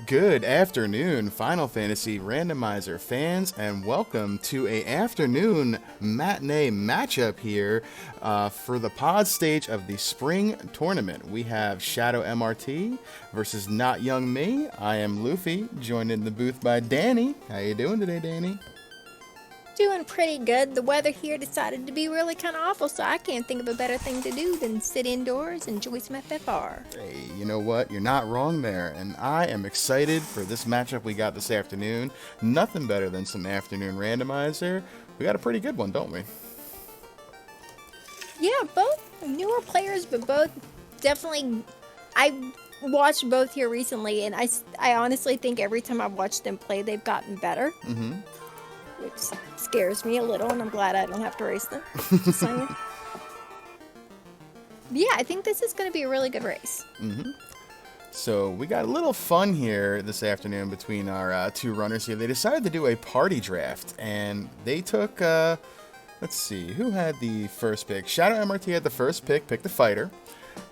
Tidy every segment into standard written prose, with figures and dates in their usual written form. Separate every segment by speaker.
Speaker 1: Good afternoon, Final Fantasy Randomizer fans, and welcome to a afternoon matinee matchup here for the pod stage of the spring tournament. We have Shadow MRT versus Not Young Me. I am Luffy, joined in the booth by Danny. How you doing today, Danny?
Speaker 2: Doing pretty good. The weather here decided to be really kind of awful, so I can't think of a better thing to do than sit indoors and enjoy some FFR.
Speaker 1: Hey, you know what? You're not wrong there, and I am excited for this matchup we got this afternoon. Nothing better than some afternoon randomizer. We got a pretty good one, don't we?
Speaker 2: Yeah, both newer players, but both definitely. I watched both here recently, and I honestly think every time I've watched them play, they've gotten better, which scares me a little, and I'm glad I don't have to race them. Just saying. Yeah, I think this is going to be a really good race.
Speaker 1: So we got a little fun here this afternoon between our two runners here. They decided to do a party draft, and they took, let's see, who had the first pick? Shadow MRT had the first pick, picked the fighter.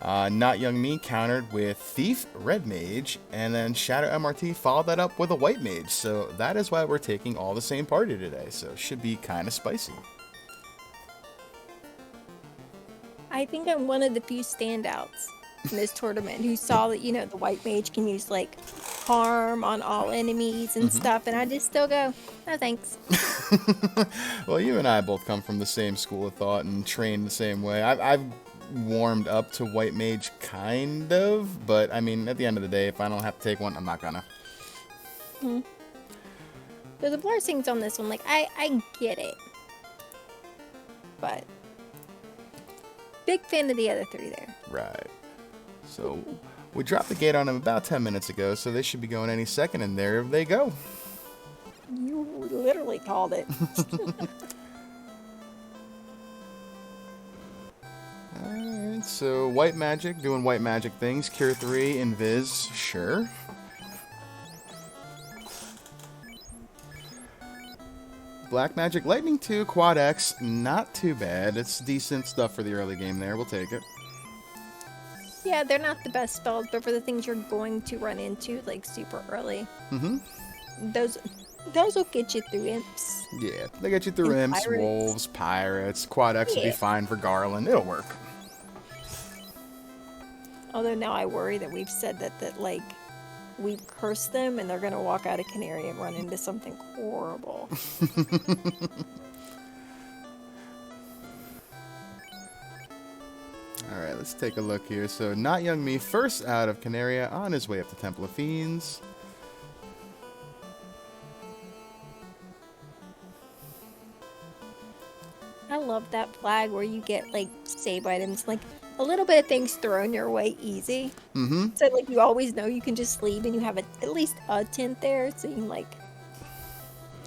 Speaker 1: Not Young Me countered with Thief Red Mage, and then Shadow MRT followed that up with a White Mage. So that is why we're taking all the same party today, so it should be kind of spicy.
Speaker 2: I think I'm one of the few standouts in this tournament who saw that, the white mage can use like harm on all enemies and stuff, and I just still go, no thanks.
Speaker 1: Well, you and I both come from the same school of thought and trained the same way. I've warmed up to White Mage, kind of, but I mean, at the end of the day, if I don't have to take one, I'm not gonna.
Speaker 2: So the blessings on this one, like, I get it. But big fan of the other three there.
Speaker 1: Right. So we dropped the gate on them about 10 minutes ago, so they should be going any second, and there they go.
Speaker 2: You literally called it.
Speaker 1: Alright, so white magic, doing white magic things. Cure 3, Invis, sure. Black magic, lightning 2, quad X, not too bad. It's decent stuff for the early game there, we'll take it.
Speaker 2: Yeah, they're not the best spells, but for the things you're going to run into, like, super early, those will get you through imps.
Speaker 1: Yeah, they get you through
Speaker 2: And
Speaker 1: imps,
Speaker 2: pirates.
Speaker 1: wolves, pirates. Quad X will be
Speaker 2: Yeah.
Speaker 1: fine for Garland. It'll work.
Speaker 2: Although now I worry that we've said that like, we've cursed them and they're going to walk out of Canary and run into something horrible.
Speaker 1: Alright, let's take a look here. So, Not Young Me, first out of Canaria, on his way up to Temple of Fiends.
Speaker 2: I love that flag where you get, like, save items, like, a little bit of things thrown your way easy. So, like, you always know you can just leave and you have at least a tent there, so you can, like,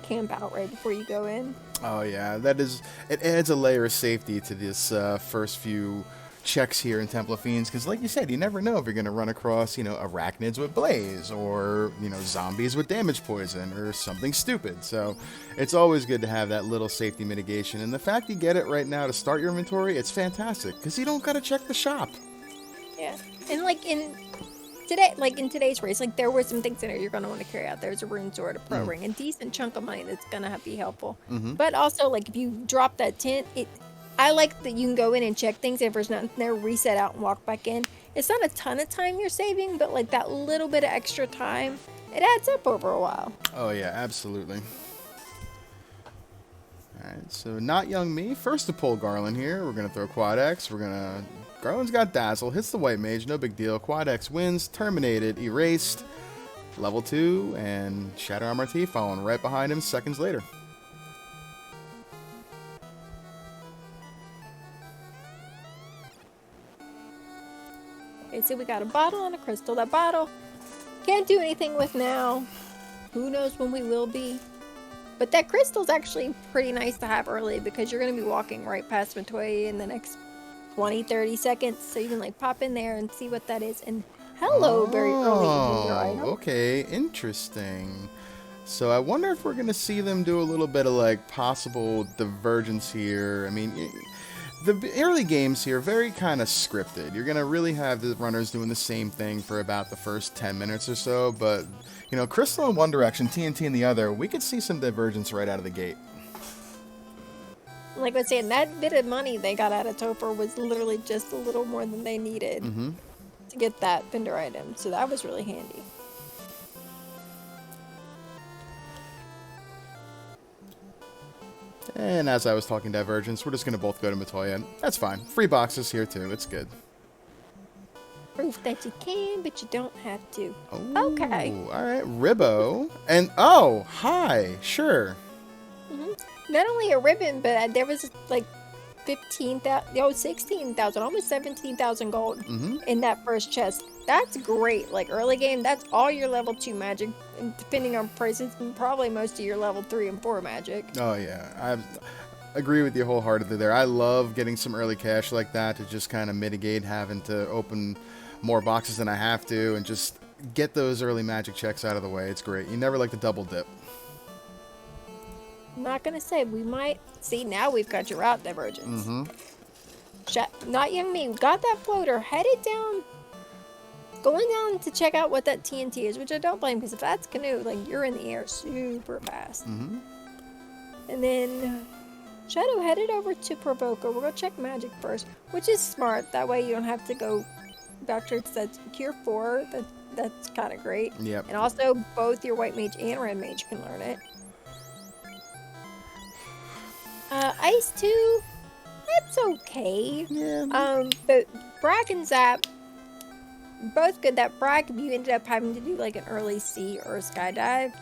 Speaker 2: camp out right before you go in.
Speaker 1: Oh yeah, that is, it adds a layer of safety to this first few checks here in Temple of Fiends, because like you said, you never know if you're going to run across, arachnids with blaze, or, zombies with damage poison, or something stupid. So it's always good to have that little safety mitigation, and the fact you get it right now to start your inventory, it's fantastic, because you don't got to check the shop.
Speaker 2: Yeah. And, like, in today's race, like, there were some things in there you're going to want to carry out. There's a rune sword, a pro ring, a decent chunk of money that's going to be helpful. But also, like, if you drop that tent, I like that you can go in and check things. If there's nothing there, reset out and walk back in. It's not a ton of time you're saving, but, like, that little bit of extra time, it adds up over a while.
Speaker 1: Oh yeah, absolutely. Alright, so Not Young Me, first to pull Garland here. We're going to throw Quad X. Garland's got Dazzle, hits the White Mage, no big deal. Quad X wins, terminated, erased. Level 2, and Shadow MRT following right behind him seconds later.
Speaker 2: Okay, so we got a bottle and a crystal. That bottle can't do anything with now. Who knows when we will be. But that crystal's actually pretty nice to have early because you're going to be walking right past Matoya in the next 20-30 seconds. So you can like pop in there and see what that is. And hello, very early in your item.
Speaker 1: Okay, interesting. So I wonder if we're going to see them do a little bit of like possible divergence here. I mean, the early games here very kind of scripted. You're gonna really have the runners doing the same thing for about the first 10 minutes or so, but you know, Crystal in one direction, TNT in the other, we could see some divergence right out of the gate.
Speaker 2: Like I was saying, that bit of money they got out of Topher was literally just a little more than they needed to get that vendor item, so that was really handy.
Speaker 1: And as I was talking divergence, we're just gonna both go to Matoya. That's fine. Free boxes here too. It's good.
Speaker 2: Proof that you can, but you don't have to.
Speaker 1: Oh,
Speaker 2: Okay.
Speaker 1: All right, Ribbo, and oh, hi, sure.
Speaker 2: Not only a ribbon, but there was like 15,000, 16,000, almost 17,000 gold in that first chest. That's great. Like early game, that's all your level 2 magic, and depending on prices, and probably most of your level 3 and 4 magic.
Speaker 1: Oh yeah, I agree with you wholeheartedly there. I love getting some early cash like that to just kind of mitigate having to open more boxes than I have to, and just get those early magic checks out of the way. It's great. You never like to double dip.
Speaker 2: I'm not gonna say we might see now. We've got your route divergence. notyoungme got that floater, headed down, going down to check out what that TNT is, which I don't blame, because if that's canoe, like you're in the air super fast. And then Shadow headed over to Provoker. We're gonna check magic first, which is smart. That way you don't have to go back to that Cure 4. That's kind of great.
Speaker 1: Yep.
Speaker 2: And also both your white mage and red mage can learn it. Ice 2, that's okay.
Speaker 1: Yeah.
Speaker 2: But Brag and Zap, both good. That Brag, if you ended up having to do like an early sea or a skydive,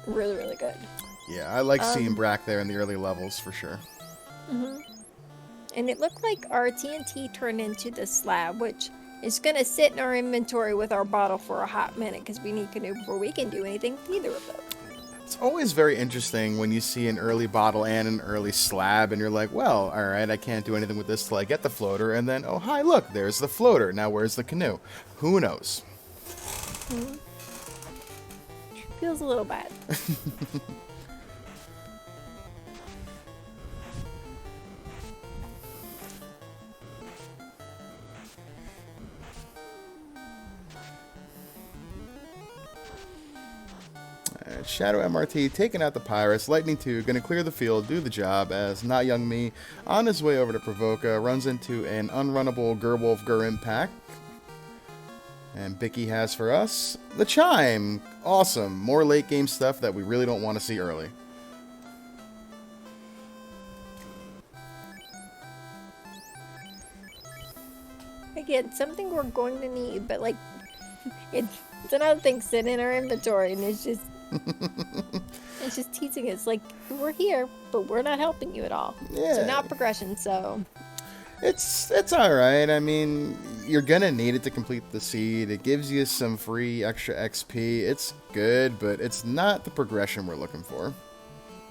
Speaker 2: really, really good.
Speaker 1: Yeah, I like seeing Brack there in the early levels for sure.
Speaker 2: And it looked like our TNT turned into the slab, which is going to sit in our inventory with our bottle for a hot minute, because we need canoe before we can do anything with either of those.
Speaker 1: It's always very interesting when you see an early bottle and an early slab, and you're like, well, all right, I can't do anything with this till I get the floater, and then, oh, hi, look, there's the floater. Now where's the canoe? Who knows?
Speaker 2: Feels a little bad.
Speaker 1: Shadow MRT taking out the Pirates. Lightning 2 going to clear the field, do the job, as notyoungme on his way over to Provoca runs into an unrunnable Gerwolf Gurim pack. And Bicky has for us the Chime. Awesome. More late game stuff that we really don't want to see early.
Speaker 2: Again, something we're going to need, but like, it's another thing sitting in our inventory, and it's just teasing us. Like, we're here, but we're not helping you at all.
Speaker 1: Yeah.
Speaker 2: So not progression. So
Speaker 1: it's all right. I mean, you're gonna need it to complete the seed. It gives you some free extra XP. It's good, but it's not the progression we're looking for.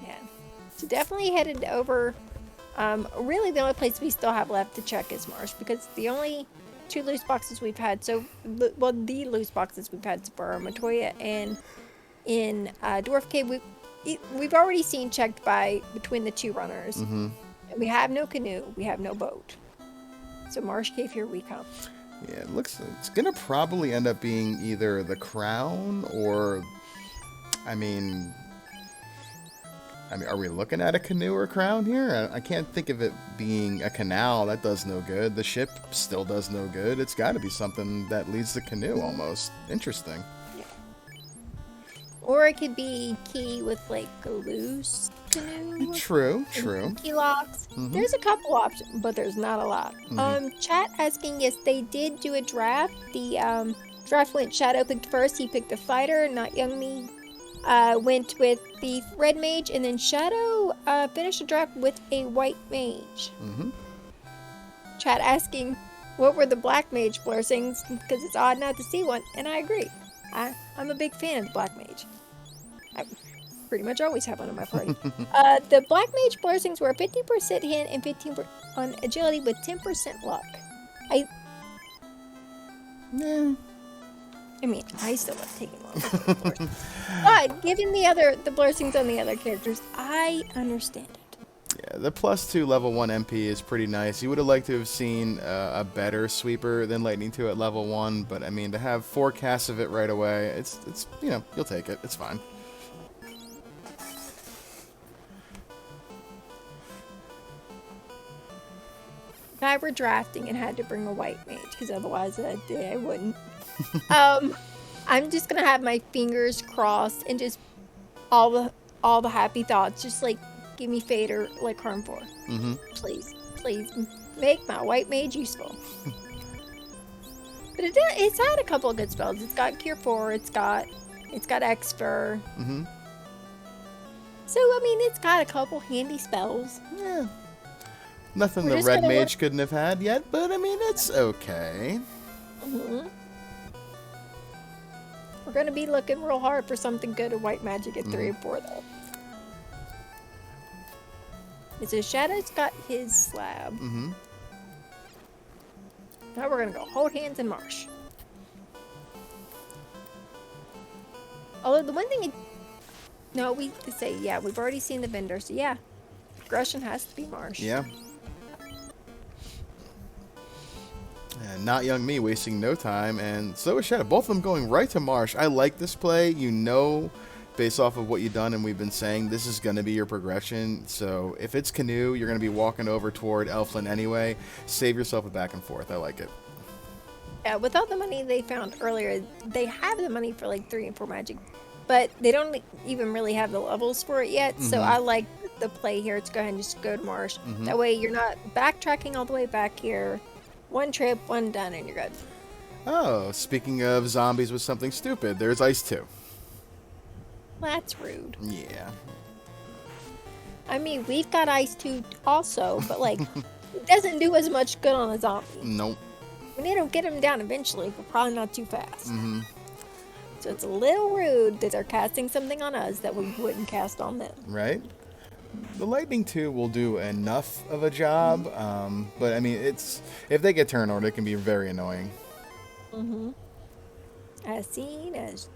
Speaker 2: yeah, so definitely headed over. Really, the only place we still have left to check is Marsh, because the only 2 loose boxes we've had, the loose boxes we've had for Matoya and in Dwarf Cave, we've already seen checked by between the 2 runners. And we have no canoe, we have no boat. So Marsh Cave, here we come.
Speaker 1: Yeah, it's gonna probably end up being either the crown or, I mean, are we looking at a canoe or crown here? I can't think of it being a canal. That does no good. The ship still does no good. It's got to be something that leads the canoe almost. Interesting.
Speaker 2: Yeah. Or it could be key with like a loose canoe.
Speaker 1: True.
Speaker 2: Key locks. There's a couple options, but there's not a lot. Chat asking, yes, they did do a draft. The draft went Shadow picked first. He picked the fighter, notyoungme. Went with the red mage, and then Shadow finished the draft with a white mage. Chat asking, what were the black mage blessings? Because it's odd not to see one, and I agree. I'm a big fan of the black mage. I pretty much always have one in my party. The black mage blessings were 50% hit and 15% on agility with 10% luck. I mean, I still love taking long. But given the blessings on the other characters, I understand it.
Speaker 1: Yeah, the +2 level 1 MP is pretty nice. You would have liked to have seen a better sweeper than Lightning 2 at level 1, but I mean, to have 4 casts of it right away, it's you know, you'll take it. It's fine.
Speaker 2: If I were drafting and had to bring a white mage, because otherwise I wouldn't. I'm just gonna have my fingers crossed and just all the happy thoughts. Just like give me Fader like Harmfor. Please, please make my white mage useful. But it's had a couple of good spells. It's got Cure 4. It's got Exfer. So I mean, it's got a couple handy spells.
Speaker 1: Yeah. Nothing the red mage couldn't have had yet, but I mean, it's okay.
Speaker 2: We're going to be looking real hard for something good at white magic at 3 and 4, though. So Shadow's got his slab. Now we're going to go hold hands in Marsh. Although the one thing... No, we say, yeah, we've already seen the vendor, so yeah. Progression has to be Marsh.
Speaker 1: Yeah. And Not Young Me wasting no time, and so is Shadow. Both of them going right to Marsh. I like this play. You know, based off of what you've done and we've been saying, this is going to be your progression. So if it's Canoe, you're going to be walking over toward Elfland anyway. Save yourself a back and forth. I like it.
Speaker 2: Yeah, with all the money they found earlier, they have the money for like 3 and 4 magic, but they don't even really have the levels for it yet. So I like the play here. It's go ahead and just go to Marsh. That way you're not backtracking all the way back here. One trip, one done, and you're good.
Speaker 1: Oh, speaking of zombies with something stupid, there's Ice 2.
Speaker 2: That's rude.
Speaker 1: Yeah.
Speaker 2: I mean, we've got Ice 2 also, but like, it doesn't do as much good on a zombie.
Speaker 1: Nope.
Speaker 2: When they don't get him down eventually, but probably not too fast. So it's a little rude that they're casting something on us that we wouldn't cast on them.
Speaker 1: Right? The Lightning 2 will do enough of a job, but I mean, if they get turn order, it can be very annoying.
Speaker 2: As seen as...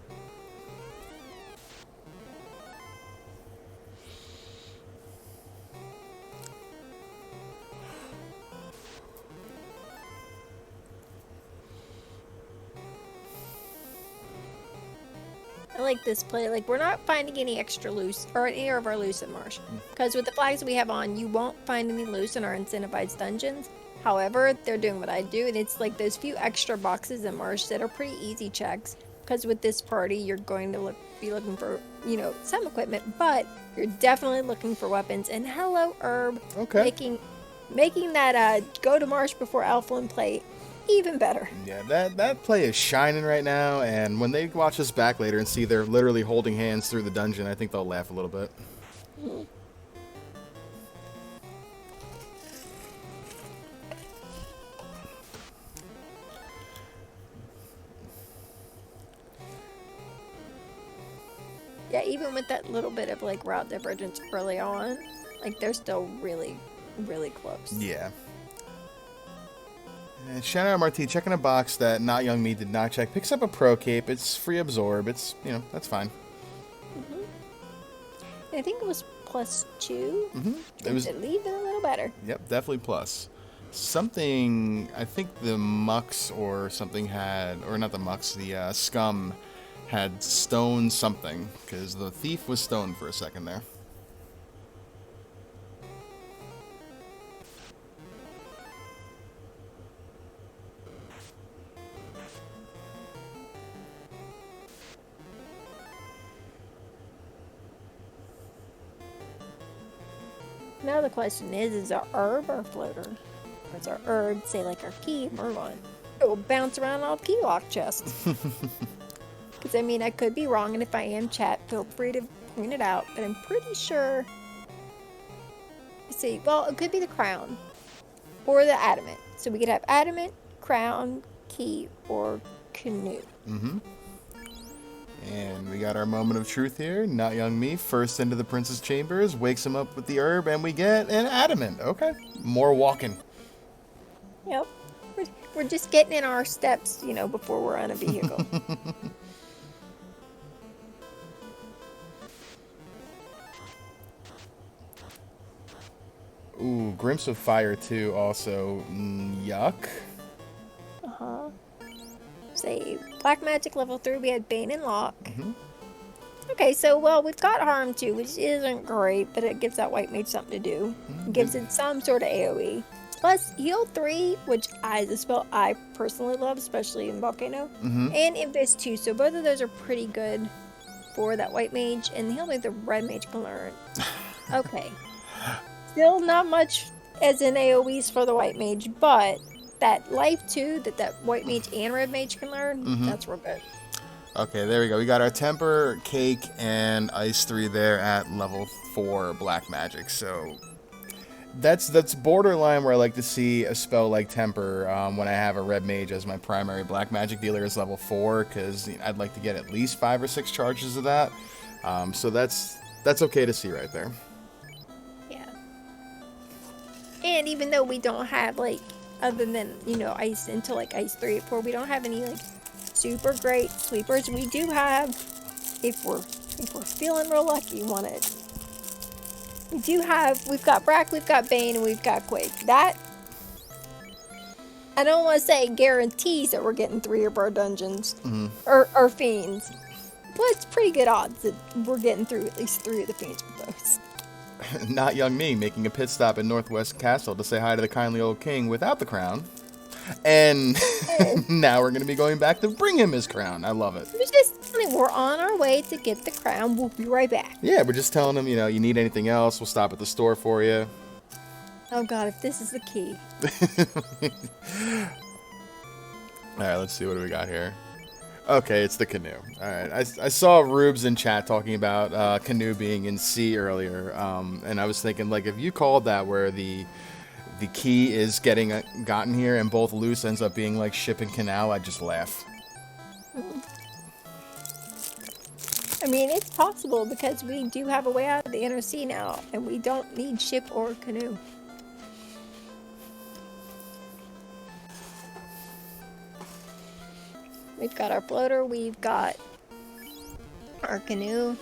Speaker 2: I like this play. Like, we're not finding any extra loose, or any of our loose in Marsh. Because with the flags we have on, you won't find any loose in our incentivized dungeons. However, they're doing what I do, and it's like those few extra boxes in Marsh that are pretty easy checks. Because with this party, you're going to be looking for, you know, some equipment, but you're definitely looking for weapons. And hello, Herb.
Speaker 1: Okay.
Speaker 2: Making that go to Marsh before Elfland play even better.
Speaker 1: Yeah, that play is shining right now, and when they watch us back later and see they're literally holding hands through the dungeon, I think they'll laugh a little bit.
Speaker 2: Yeah, even with that little bit of like route divergence early on, like they're still really, really close.
Speaker 1: Yeah. And shadowmrt checking a box that Not Young Me did not check. Picks up a pro cape. It's free absorb. It's, you know, that's fine.
Speaker 2: I think it was +2.
Speaker 1: It was
Speaker 2: leave it a little better.
Speaker 1: Yep, definitely plus. Something, I think the Mux or something had, or not the Mux, the Scum had stone something, because the thief was stoned for a second there.
Speaker 2: Now the question is our herb our floater? Or is our herb, say like our key, or what? It will bounce around all the key lock chests. Because I mean, I could be wrong, and if I am, chat, feel free to point it out, but I'm pretty sure... Let's see, well, it could be the crown, or the adamant. So we could have adamant, crown, key, or canoe.
Speaker 1: And we got our moment of truth here. Not Young Me, first into the prince's chambers, wakes him up with the herb, and we get an adamant. Okay, more walking.
Speaker 2: Yep. We're just getting in our steps, you know, before we're on a vehicle.
Speaker 1: Ooh, Grimps of Fire too. Also, yuck.
Speaker 2: Uh-huh. Say Black Magic level 3, we had Bane and Lock. Okay, so, well, we've got Harm too, which isn't great, but it gives that White Mage something to do. It gives it some sort of AoE. Plus, Heal 3, which is a spell I personally love, especially in Volcano. And Invis 2, so both of those are pretty good for that White Mage, and the Heal Mage the Red Mage can learn. Okay. Still not much as in AoEs for the White Mage, but that Life 2 that White Mage and Red Mage can learn, that's real good.
Speaker 1: Okay, there we go. We got our Temper, Cake, and Ice 3 there at level 4 Black Magic. So that's borderline where I like to see a spell like Temper when I have a Red Mage as my primary Black Magic dealer is level 4, because I'd like to get at least 5 or 6 charges of that. So that's okay to see right there.
Speaker 2: Yeah. And even though we don't have, like, other than, Ice until, like, Ice 3 or 4, we don't have any, like, super great sleepers. We do have, if we're feeling real lucky, we've got Brack, we've got Bane, and we've got Quake. That, I don't want to say guarantees that we're getting 3 of our dungeons, or Fiends, but it's pretty good odds that we're getting through at least 3 of the Fiends with those.
Speaker 1: Not Young Me making a pit stop in Northwest Castle to say hi to the kindly old king without the crown. And now we're going to be going back to bring him his crown. I love it.
Speaker 2: We're on our way to get the crown. We'll be right back.
Speaker 1: Yeah, we're just telling him, you need anything else, we'll stop at the store for you.
Speaker 2: Oh, God, if this is the key.
Speaker 1: All right, let's see. What do we got here? Okay, it's the canoe. All right, I saw Rubes in chat talking about canoe being in sea earlier, and I was thinking, like, if you called that where the key is gotten here and both loose ends up being like ship and canal, I'd just laugh.
Speaker 2: I mean, it's possible because we do have a way out of the inner sea now, and we don't need ship or canoe. We've got our floater, we've got our canoe.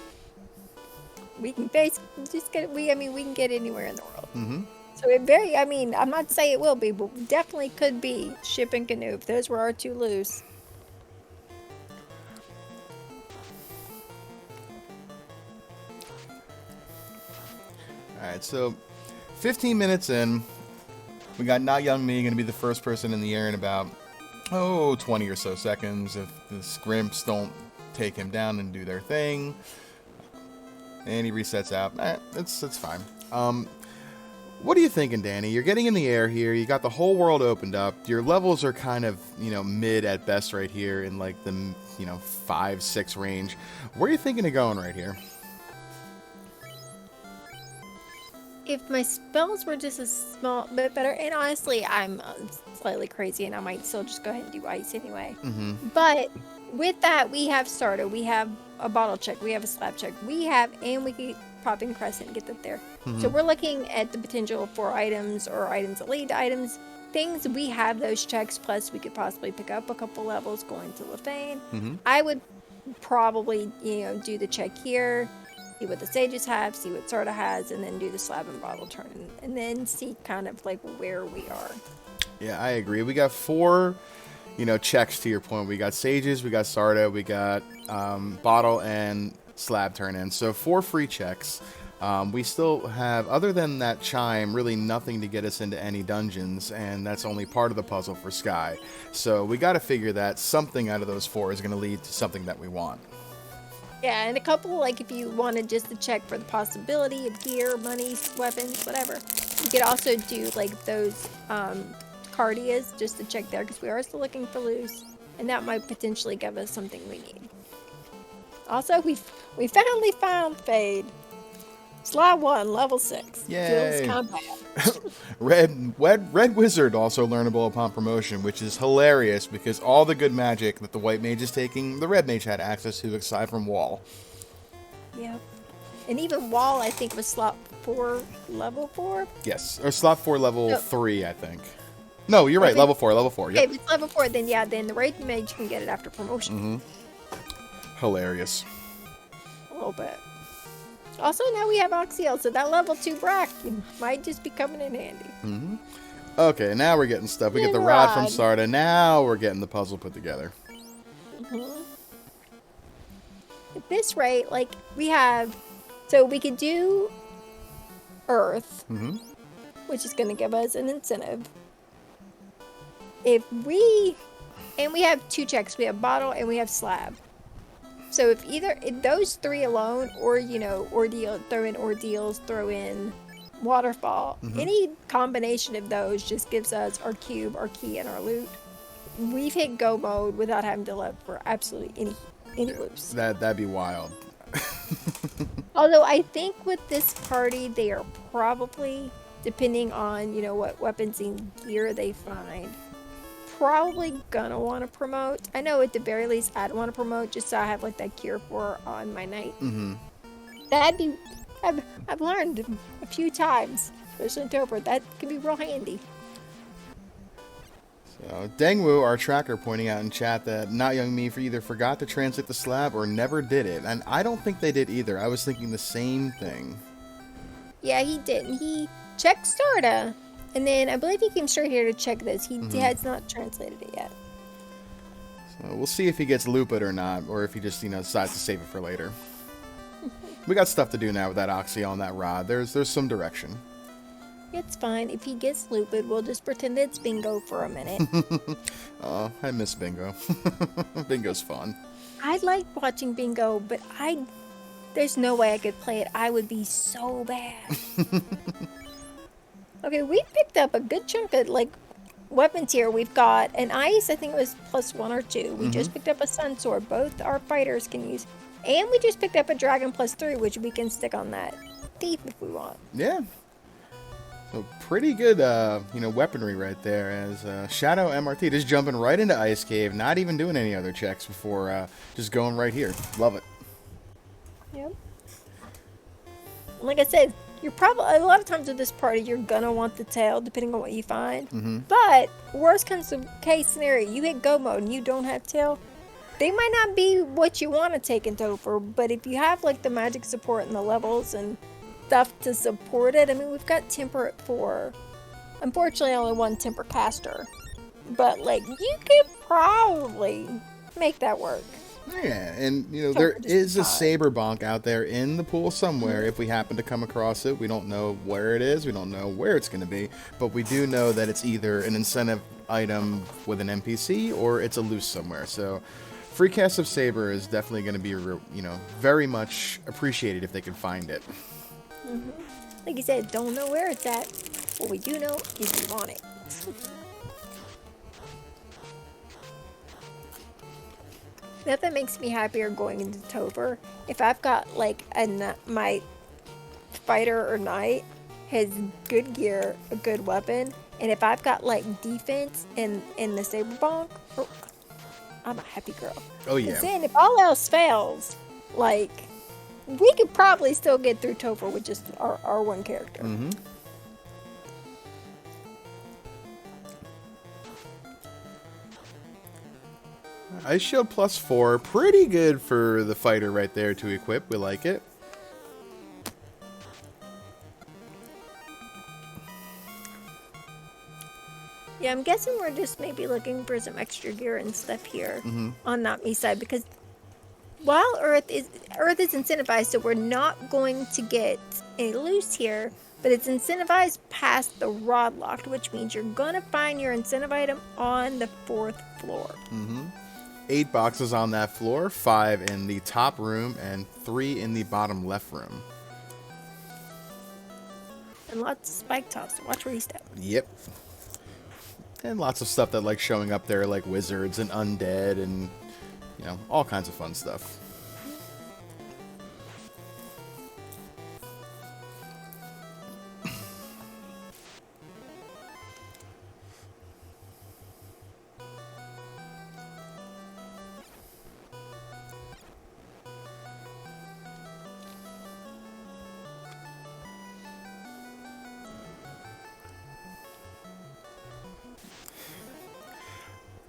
Speaker 2: We can basically just we can get anywhere in the world. So I'm not saying it will be, but we definitely could be ship and canoe if those were our 2 loose.
Speaker 1: Alright, so 15 minutes in, we got Not Young Me going to be the first person in the air in about, 20 or so seconds if the Grimps don't take him down and do their thing. And he resets out. It's fine. What are you thinking, Danny? You're getting in the air here. You got the whole world opened up. Your levels are kind of, mid at best right here in like the, 5, 6 range. Where are you thinking of going right here?
Speaker 2: If my spells were just a small bit better, and honestly, I'm slightly crazy, and I might still just go ahead and do Ice anyway. But with that, we have Starter, we have a bottle check, we have a slab check, and we can pop in Crescent and get that there. So we're looking at the potential for items or items that lead to items. Things, we have those checks, plus we could possibly pick up a couple levels going to Lefane. I would probably, do the check here, see what the sages have, see what Sarda has, and then do the slab and bottle turn, and then see kind of like where we are.
Speaker 1: Yeah, I agree. We got 4, checks to your point. We got sages, we got Sarda, we got bottle and slab turn in. So 4 free checks. We still have, other than that chime, really nothing to get us into any dungeons, and that's only part of the puzzle for Sky. So we got to figure that something out of those 4 is going to lead to something that we want.
Speaker 2: Yeah, and a couple, like if you wanted just to check for the possibility of gear, money, weapons, whatever, you could also do like those cardias just to check there, because we are still looking for loose, and that might potentially give us something we need. Also, we finally found Fade. Slab 1, level 6.
Speaker 1: Yay!
Speaker 2: Feels combat.
Speaker 1: Red Wizard also learnable upon promotion, which is hilarious because all the good magic that the White Mage is taking, the Red Mage had access to aside from Wall.
Speaker 2: Yeah. And even Wall, I think, was slot 4, level 4?
Speaker 1: Yes, or slot 4, level 3, I think. No, you're right, level 4, yep.
Speaker 2: Okay, if it's level 4, then the Red Mage can get it after promotion.
Speaker 1: Hilarious.
Speaker 2: A little bit. Also, now we have Oxyel, so that level 2 Brack might just be coming in handy.
Speaker 1: Mm-hmm. Okay, now we're getting stuff. We get the
Speaker 2: And
Speaker 1: rod from
Speaker 2: rod.
Speaker 1: Sarda. Now we're getting the puzzle put together.
Speaker 2: Mm-hmm. At this rate, like, we have... So we could do Earth,
Speaker 1: Mm-hmm.
Speaker 2: which is going to give us an incentive. If we... And we have 2 checks. We have Bottle and we have Slab. So if those 3 alone, or, you know, throw in Ordeals, throw in Waterfall, any combination of those just gives us our cube, our key, and our loot. We've hit go mode without having to look for absolutely any loops.
Speaker 1: That'd be wild.
Speaker 2: Although I think with this party, they are probably, depending on, you know, what weapons and gear they find, probably gonna want to promote. I know at the very least I'd want to promote just so I have like that cure for on my knight.
Speaker 1: Mm-hmm.
Speaker 2: That'd be, I've learned a few times, especially in Tober, that can be real handy.
Speaker 1: So, Dengwu, our tracker, pointing out in chat that notyoungme either forgot to translate the slab or never did it. And I don't think they did either. I was thinking the same thing.
Speaker 2: Yeah, he didn't. He checked Starda, and then I believe he came straight here to check this. He has not translated it yet.
Speaker 1: So we'll see if he gets Lupit or not, or if he just, you know, decides to save it for later. We got stuff to do now with that Oxyel and that rod. There's some direction.
Speaker 2: It's fine. If he gets looped, we'll just pretend it's bingo for a minute.
Speaker 1: Oh, I miss bingo. Bingo's fun.
Speaker 2: I like watching bingo, but there's no way I could play it. I would be so bad. Okay, we picked up a good chunk of like weapons here. We've got an ice, I think it was +1 or 2. We just picked up a sun sword. Both our fighters can use. And we just picked up a dragon +3, which we can stick on that thief if we want.
Speaker 1: Yeah. So pretty good, you know, weaponry right there as shadowmrt just jumping right into Ice Cave, not even doing any other checks before just going right here. Love it.
Speaker 2: Yep. Like I said, you're probably a lot of times with this party you're gonna want the tail depending on what you find. But worst comes to case scenario, you hit go mode and you don't have tail. They might not be what you want to take in Topher, but if you have like the magic support and the levels and stuff to support it, I mean we've got Temper at 4. Unfortunately, only 1 Temper caster, but like you could probably make that work.
Speaker 1: Yeah, and you know there is a saber bonk out there in the pool somewhere. If we happen to come across it, we don't know where it is. We don't know where it's going to be, but we do know that it's either an incentive item with an NPC or it's a loose somewhere. So, free cast of saber is definitely going to be, you know, very much appreciated if they can find it.
Speaker 2: Like you said, don't know where it's at. What we do know is we want it. Nothing makes me happier going into Topher. If I've got like my fighter or knight has good gear, a good weapon, and if I've got like defense and the saber bonk, I'm a happy girl.
Speaker 1: Oh yeah.
Speaker 2: And then if all else fails, like we could probably still get through Topher with just our one character.
Speaker 1: Ice Shield +4, pretty good for the fighter right there to equip. We like it.
Speaker 2: Yeah, I'm guessing we're just maybe looking for some extra gear and stuff here on notyoungme's side, because while Earth is incentivized, so we're not going to get a loose here, but it's incentivized past the rod locked, which means you're gonna find your incentive item on the 4th floor.
Speaker 1: 8 boxes on that floor, 5 in the top room, and 3 in the bottom left room.
Speaker 2: And lots of spike tops, so watch where you step.
Speaker 1: Yep. And lots of stuff that like showing up there, like wizards and undead and, you know, all kinds of fun stuff.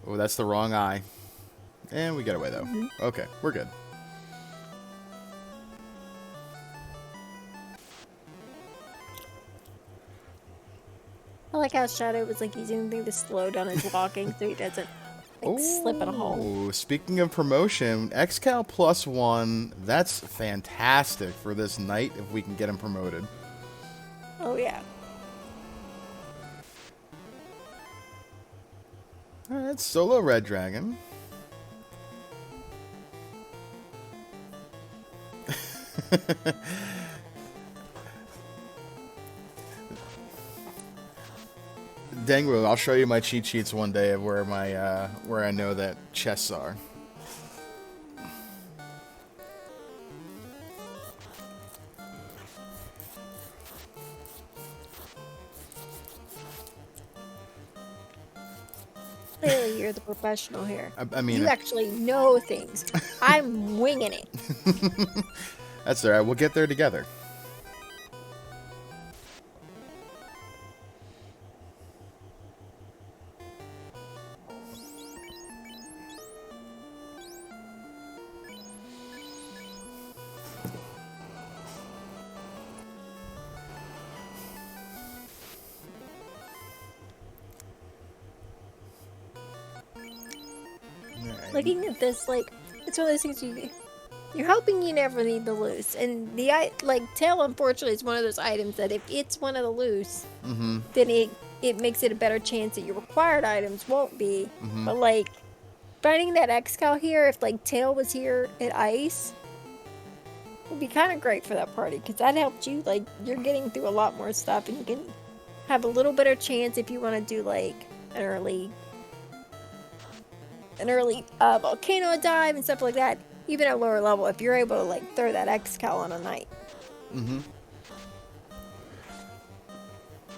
Speaker 1: Oh, that's the wrong eye. And we get away, though. Okay, we're good.
Speaker 2: I like how Shadow was like using the thing to slow down his walking so he doesn't like slip in a hole.
Speaker 1: Oh, speaking of promotion, XCal +1, that's fantastic for this knight if we can get him promoted.
Speaker 2: Oh yeah.
Speaker 1: Alright, solo red dragon. Dangru, I'll show you my cheat sheets one day of where my where I know that chests are.
Speaker 2: Clearly, you're the professional here.
Speaker 1: I mean,
Speaker 2: You actually know things. I'm winging it.
Speaker 1: that's alright. We'll get there together.
Speaker 2: Looking at this, like, it's one of those things you're hoping you never need the loose. And like, tail, unfortunately, is one of those items that if it's one of the loose, then it makes it a better chance that your required items won't be. But, like, finding that X-Cal here, if, like, tail was here at ice, would be kind of great for that party. Because that helped you, like, you're getting through a lot more stuff. And you can have a little better chance if you want to do, like, an early volcano dive and stuff like that, even at lower level, if you're able to like throw that X-Cal on a knight.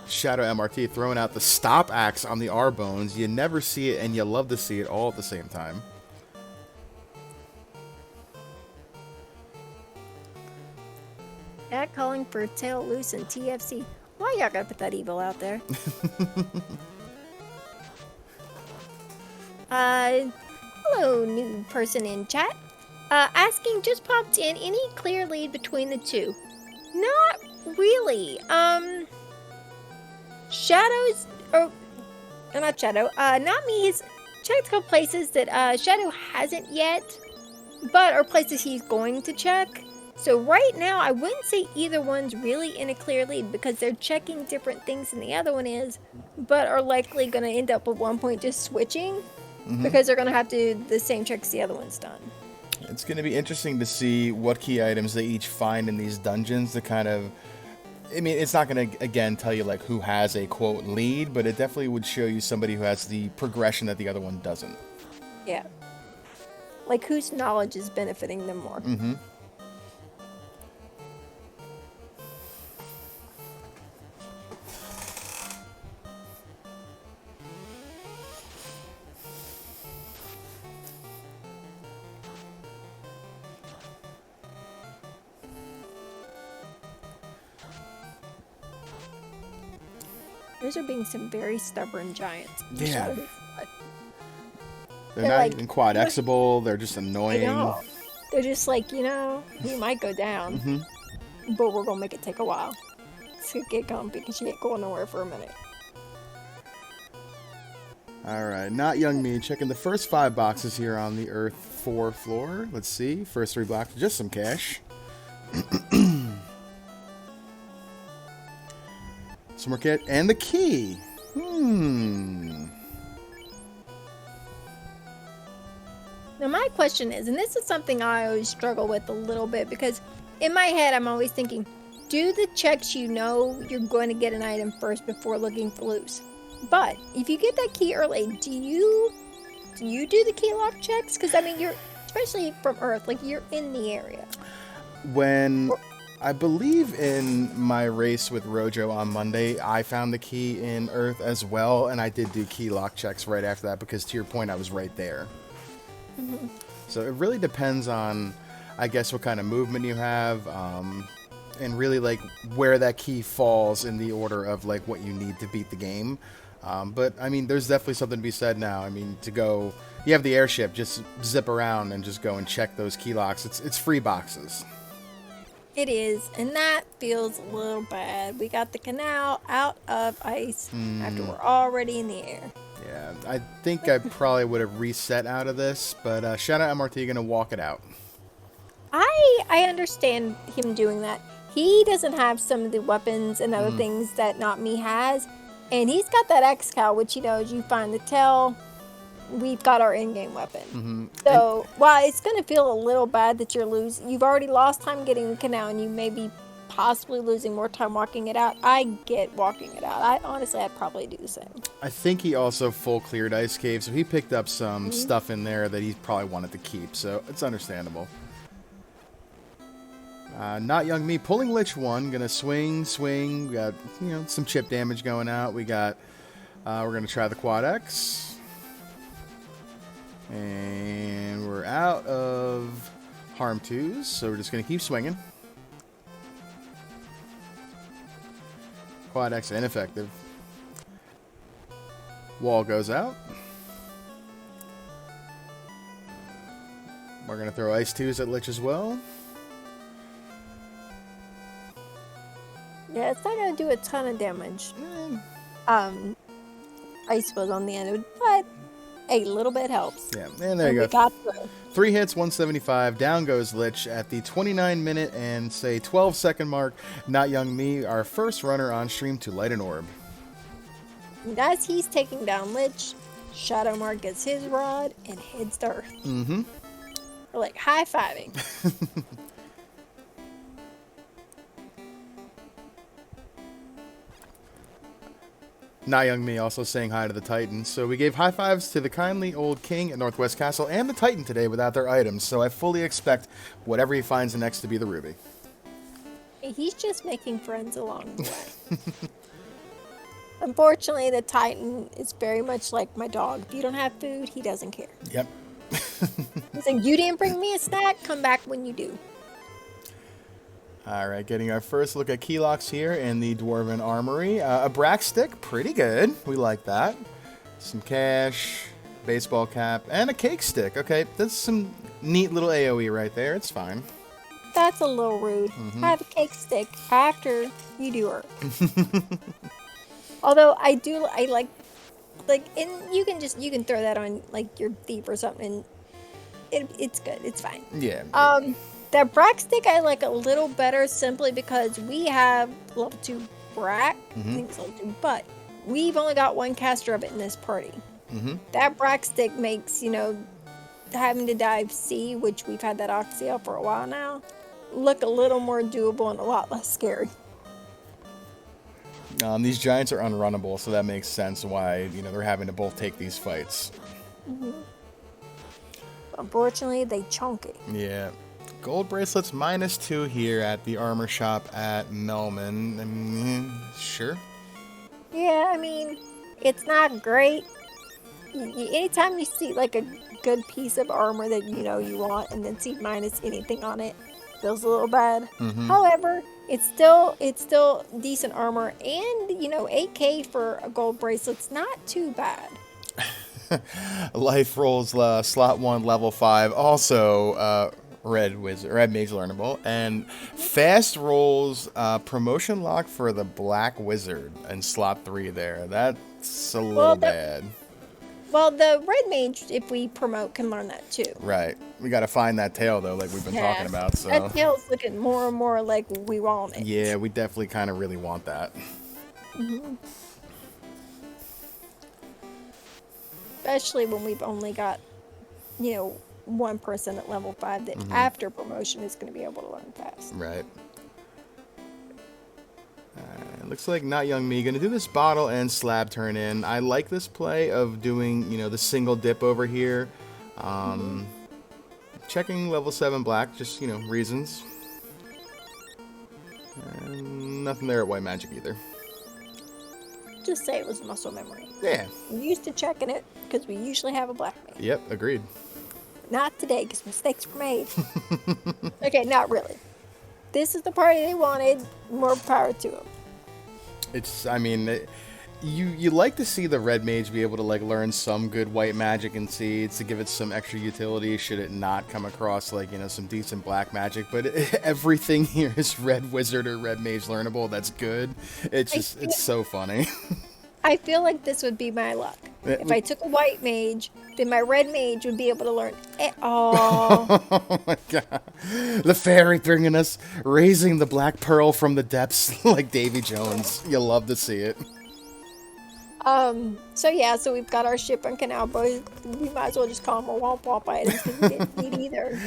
Speaker 1: Shadow MRT throwing out the stop axe on the R bones. You never see it, and you love to see it all at the same time.
Speaker 2: At calling for tail loose and TFC. Why y'all gotta put that evil out there? Hello, new person in chat. Asking, just popped in, any clear lead between the two? Not really. Shadows, or not Shadow, not me, he's checked a couple places that Shadow hasn't yet, but are places he's going to check. So right now, I wouldn't say either one's really in a clear lead because they're checking different things than the other one is, but are likely going to end up at one point just switching because they're going to have to do the same checks the other one's done.
Speaker 1: It's going to be interesting to see what key items they each find in these dungeons to kind of... I mean, it's not going to, again, tell you, like, who has a, quote, lead, but it definitely would show you somebody who has the progression that the other one doesn't.
Speaker 2: Yeah. Like, whose knowledge is benefiting them more. Those are being some very stubborn giants.
Speaker 1: Yeah. They're
Speaker 2: They're
Speaker 1: not
Speaker 2: like,
Speaker 1: even quad-exable. They're just annoying.
Speaker 2: I know. They're just like, we might go down, but we're going to make it take a while to get going because you ain't going nowhere for a minute.
Speaker 1: All right, notyoungme checking the first 5 boxes here on the Earth 4 floor. Let's see. First 3 boxes, just some cash. Some more cash. And the key.
Speaker 2: Now my question is, and this is something I always struggle with a little bit because in my head I'm always thinking, do the checks you're going to get an item first before looking for loose. But if you get that key early, do you do the key lock checks? Because I mean, you're, especially from Earth, like you're in the area.
Speaker 1: When I believe in my race with Rojo on Monday, I found the key in Earth as well, and I did do key lock checks right after that because, to your point, I was right there. So it really depends on, I guess, what kind of movement you have, and really like where that key falls in the order of like what you need to beat the game. But I mean, there's definitely something to be said now. I mean, to go, you have the airship, just zip around and just go and check those key locks. It's free boxes.
Speaker 2: It is, and that feels a little bad. We got the canal out of ice after we're already in the air.
Speaker 1: Yeah, I think I probably would have reset out of this, but Shadow MRT going to walk it out.
Speaker 2: I understand him doing that. He doesn't have some of the weapons and other things that Not Me has, and he's got that X-Cal, which, as you find the tell, we've got our in-game weapon. So while it's going to feel a little bad that you've already lost time getting the canal, and you may be possibly losing more time walking it out. I get walking it out. I'd probably do the same.
Speaker 1: I think he also full cleared Ice Cave, so he picked up some stuff in there that he probably wanted to keep, so it's understandable. Not Young Me pulling Lich 1, gonna swing. We got some chip damage going out. We're gonna try the Quad X, and we're out of harm 2s, so we're just gonna keep swinging. Quad X ineffective. Wall goes out. We're gonna throw Ice 2s at Lich as well.
Speaker 2: Yeah, it's not gonna do a ton of damage. Ice was on the end of it, but a little bit helps.
Speaker 1: Yeah, and there you go.
Speaker 2: Got through.
Speaker 1: 3 hits, 175. Down goes Lich at the 29-minute and 12-second mark. Not Young Me, our first runner on stream to light an orb.
Speaker 2: And as he's taking down Lich, shadowmrt gets his rod and heads to Earth. We're like high-fiving.
Speaker 1: Not Young Me also saying hi to the Titan. So we gave high fives to the kindly old king at Northwest Castle and the Titan today without their items. So I fully expect whatever he finds next to be the Ruby.
Speaker 2: He's just making friends along the way. Unfortunately, the Titan is very much like my dog. If you don't have food, he doesn't care.
Speaker 1: Yep.
Speaker 2: He's like, you didn't bring me a snack? Come back when you do.
Speaker 1: All right, getting our first look at keylocks here in the Dwarven Armory. A Brack Stick, pretty good. We like that. Some cash, baseball cap, and a cake stick. Okay, that's some neat little AoE right there. It's fine.
Speaker 2: That's a little rude. Have a cake stick after you do her. Although I like, and you can throw that on like your thief or something, and it's good. It's fine.
Speaker 1: Yeah.
Speaker 2: That Brack stick I like a little better simply because we have level 2 Brack. I think it's level 2, but we've only got one caster of it in this party. That Brack stick makes, having to dive C, which we've had that Oxyel for a while now, look a little more doable and a lot less scary.
Speaker 1: These giants are unrunnable, so that makes sense why, they're having to both take these fights.
Speaker 2: Unfortunately, they chunk it.
Speaker 1: Yeah. Gold bracelets -2 here at the armor shop at Melman. Sure.
Speaker 2: Yeah, I mean, it's not great. Anytime you see like a good piece of armor that you want and then see minus anything on it, feels a little bad. However, it's still decent armor, and 8K for a gold bracelet's not too bad.
Speaker 1: Life rolls slot 1 level 5 also red mage learnable, and fast rolls promotion lock for the black wizard and slot 3 there. That's a little bad.
Speaker 2: Well, the red mage, if we promote, can learn that too.
Speaker 1: Right. We got to find that tail though, like we've been talking about. So
Speaker 2: that tail's looking more and more like we want it.
Speaker 1: Yeah, we definitely kind of really want that.
Speaker 2: Especially when we've only got, one person at level 5 that after promotion is going to be able to learn fast.
Speaker 1: Right. Looks like Not Young Me going to do this bottle and slab turn in. I like this play of doing, the single dip over here. Checking level 7 black, just, reasons. And nothing there at white magic either.
Speaker 2: Just say it was muscle memory.
Speaker 1: Yeah.
Speaker 2: I'm used to checking it because we usually have a black mage.
Speaker 1: Yep, agreed.
Speaker 2: Not today because mistakes were made. Okay, not really. This is the party they wanted. More power to them.
Speaker 1: You like to see the red mage be able to like learn some good white magic and seeds to give it some extra utility should it not come across like, you know, some decent black magic, but everything here is red wizard or red mage learnable. That's good. It's so funny.
Speaker 2: I feel like this would be my luck. If I took a white mage, then my red mage would be able to learn it all.
Speaker 1: Oh my god. The fairy bringing us, raising the black pearl from the depths like Davy Jones. You'll love to see it.
Speaker 2: So yeah, so we've got our ship on Canal Boys. We might as well just call them a womp womp items because we didn't need either.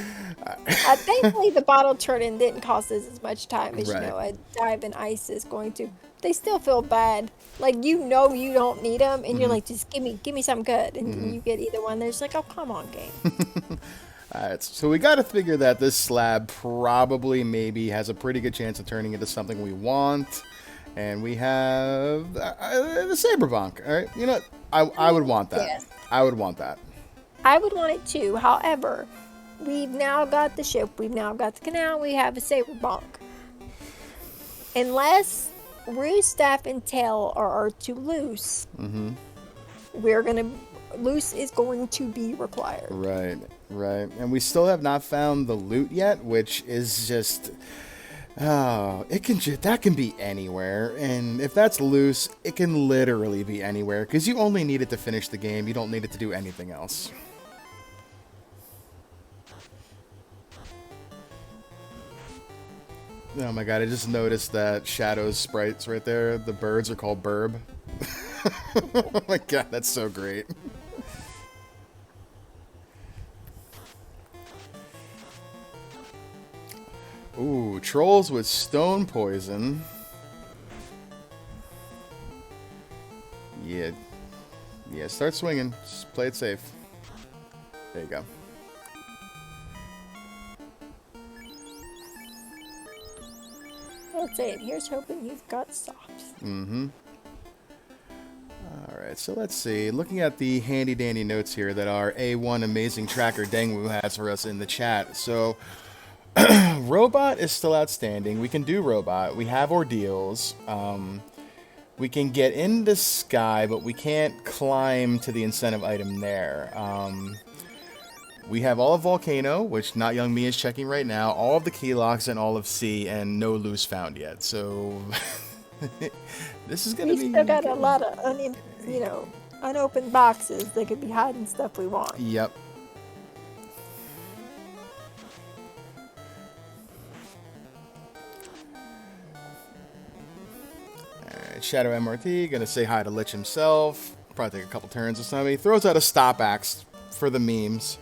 Speaker 2: Thankfully, the bottle turn-in didn't cost us as much time as, you know, a dive in ice is going to. They still feel bad. Like, you know you don't need them, and you're like, just give me something good. And then you get either one. They're just like, oh, come on, game.
Speaker 1: Alright, so we got to figure that this slab probably maybe has a pretty good chance of turning into something we want. And we have the Saberbonk. All right, you know, I would want that.
Speaker 2: Yes.
Speaker 1: I would want that.
Speaker 2: I would want it too. However, we've now got the ship. We've now got the canal. We have a Saberbonk. Unless Roost, Staff, and Tail are too loose, loose is going to be required.
Speaker 1: Right. And we still have not found the loot yet, which is just... Oh, that can be anywhere, and if that's loose, it can literally be anywhere, because you only need it to finish the game, you don't need it to do anything else. Oh my god, I just noticed that Shadow's sprites right there, the birds are called Burb. Oh my god, that's so great. Ooh, trolls with stone poison. Yeah, start swinging. Just play it safe. There you go.
Speaker 2: I'll say it. Here's hoping you've got socks.
Speaker 1: Alright, so let's see. Looking at the handy dandy notes here that our A1 amazing tracker Dengwu has for us in the chat. So... Robot is still outstanding. We can do Robot. We have Ordeals. We can get in the sky, but we can't climb to the incentive item there. We have all of Volcano, which notyoungme is checking right now, all of the key locks and all of C, and no loose found yet. So this is going to be...
Speaker 2: We still got a lot of unopened boxes that could be hiding stuff we want.
Speaker 1: Yep. ShadowMrt, gonna say hi to Lich himself. Probably take a couple turns or something. He throws out a stop axe for the memes.